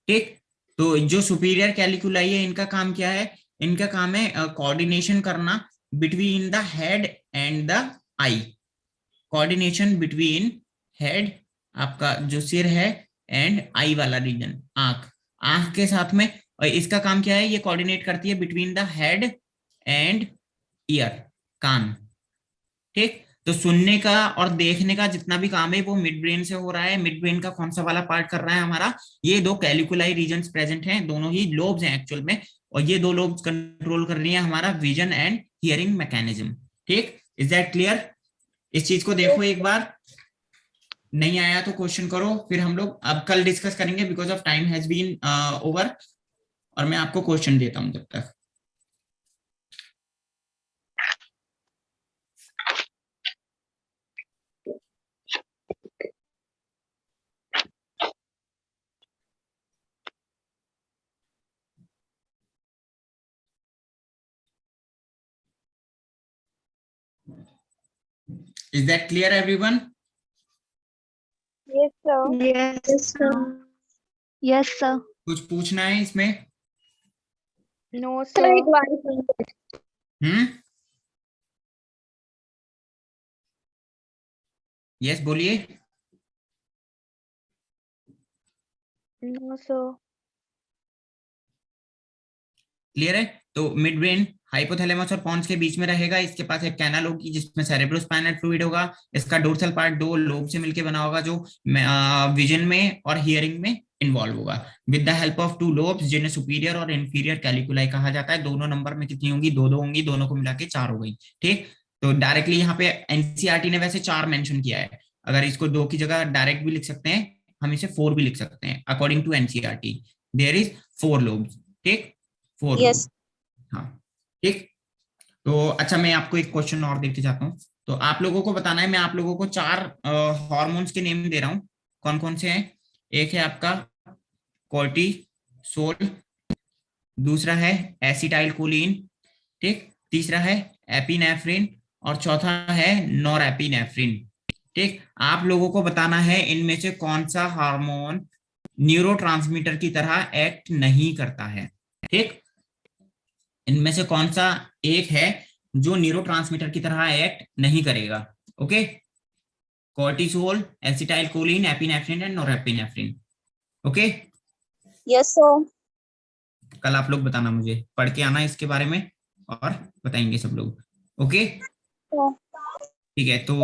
Speaker 1: ठीक, तो जो सुपीरियर कैलिकुलाई है इनका काम क्या है, इनका काम है कोऑर्डिनेशन करना between the head and the I, coordination between head, आपका जो सिर है, एंड आई वाला रीजन, आंख, आंख के साथ में। और इसका काम क्या है, ये कोऑर्डिनेट करती है between the head and ear, कान। ठीक, तो सुनने का और देखने का जितना भी काम है वो मिड ब्रेन से हो रहा है। मिड ब्रेन का कौन सा वाला पार्ट कर रहा है हमारा, ये दो कैलिकुलाई रीजन्स प्रेजेंट हैं, दोनों ही लोब्स हैं एक्चुअल में, और ये दो लोब्स कंट्रोल कर रही है हमारा विजन एंड हियरिंग मैकेनिज्म। ठीक, इज दैट क्लियर। इस चीज को देखो एक बार, नहीं आया तो क्वेश्चन करो, फिर हम लोग अब कल डिस्कस करेंगे, because of time has been over, और मैं आपको क्वेश्चन देता हूं तब तक। Is that clear everyone?
Speaker 4: Yes sir.
Speaker 3: yes sir, yes sir,
Speaker 1: कुछ पूछना है इसमें?
Speaker 2: No
Speaker 4: sir
Speaker 2: sir.
Speaker 4: एक बार
Speaker 1: यस बोलिए।
Speaker 2: No sir.
Speaker 1: क्लियर है, तो मिड ब्रेन हाइपोथैलेमस और पॉन्स के बीच में रहेगा, इसके पास एक कैनल होगी जिसमें सेरेब्रोस्पाइनल फ्लूइड होगा, इसका डोर्सल पार्ट दो लोब से मिलकर बना होगा जो विजन में और हियरिंग में इन्वॉल्व होगा, with the help of two lobes जिन्हें सुपीरियर और इंफीरियर कैलिकुलाई कहा जाता है। दोनों नंबर में कितनी होंगी, दो दो होंगी, दोनों को मिला के 4 हो गई। ठीक, तो डायरेक्टली यहाँ पे एनसीईआरटी ने वैसे 4 मेंशन किया है, अगर इसको 2 की जगह डायरेक्ट भी लिख सकते हैं, हम इसे 4 भी लिख सकते हैं। According to NCERT there is 4 lobes. ठीक, 4
Speaker 4: Yes.
Speaker 1: लोब्स। हाँ, ठीक, तो अच्छा मैं आपको एक क्वेश्चन और देके जाता हूँ। तो आप लोगों को बताना है, मैं आप लोगों को 4 हार्मोन्स के नेम दे रहा हूँ, कौन कौन से हैं। एक है आपका कोर्टिसोल, दूसरा है एसिटाइल कोलिन, ठीक, तीसरा है एपिनेफ्रिन, और चौथा है नॉरएपिनेफ्रिन। ठीक, आप लोगों को बताना है इनमें से कौन सा हार्मोन न्यूरोट्रांसमीटर की तरह एक्ट नहीं करता है। ठीक, इनमें से कौन सा एक है जो न्यूरोट्रांसमीटर की तरह एक्ट नहीं करेगा। Okay, cortisol, acetyl choline, epinephrine and norepinephrine. Okay,
Speaker 5: yes sir.
Speaker 1: कल आप लोग बताना, मुझे पढ़ के आना इसके बारे में और बताएंगे सब लोग। ओके, ठीक है, तो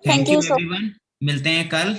Speaker 5: thank
Speaker 1: thank
Speaker 5: you
Speaker 1: you
Speaker 5: sir.
Speaker 1: Everyone, मिलते हैं कल।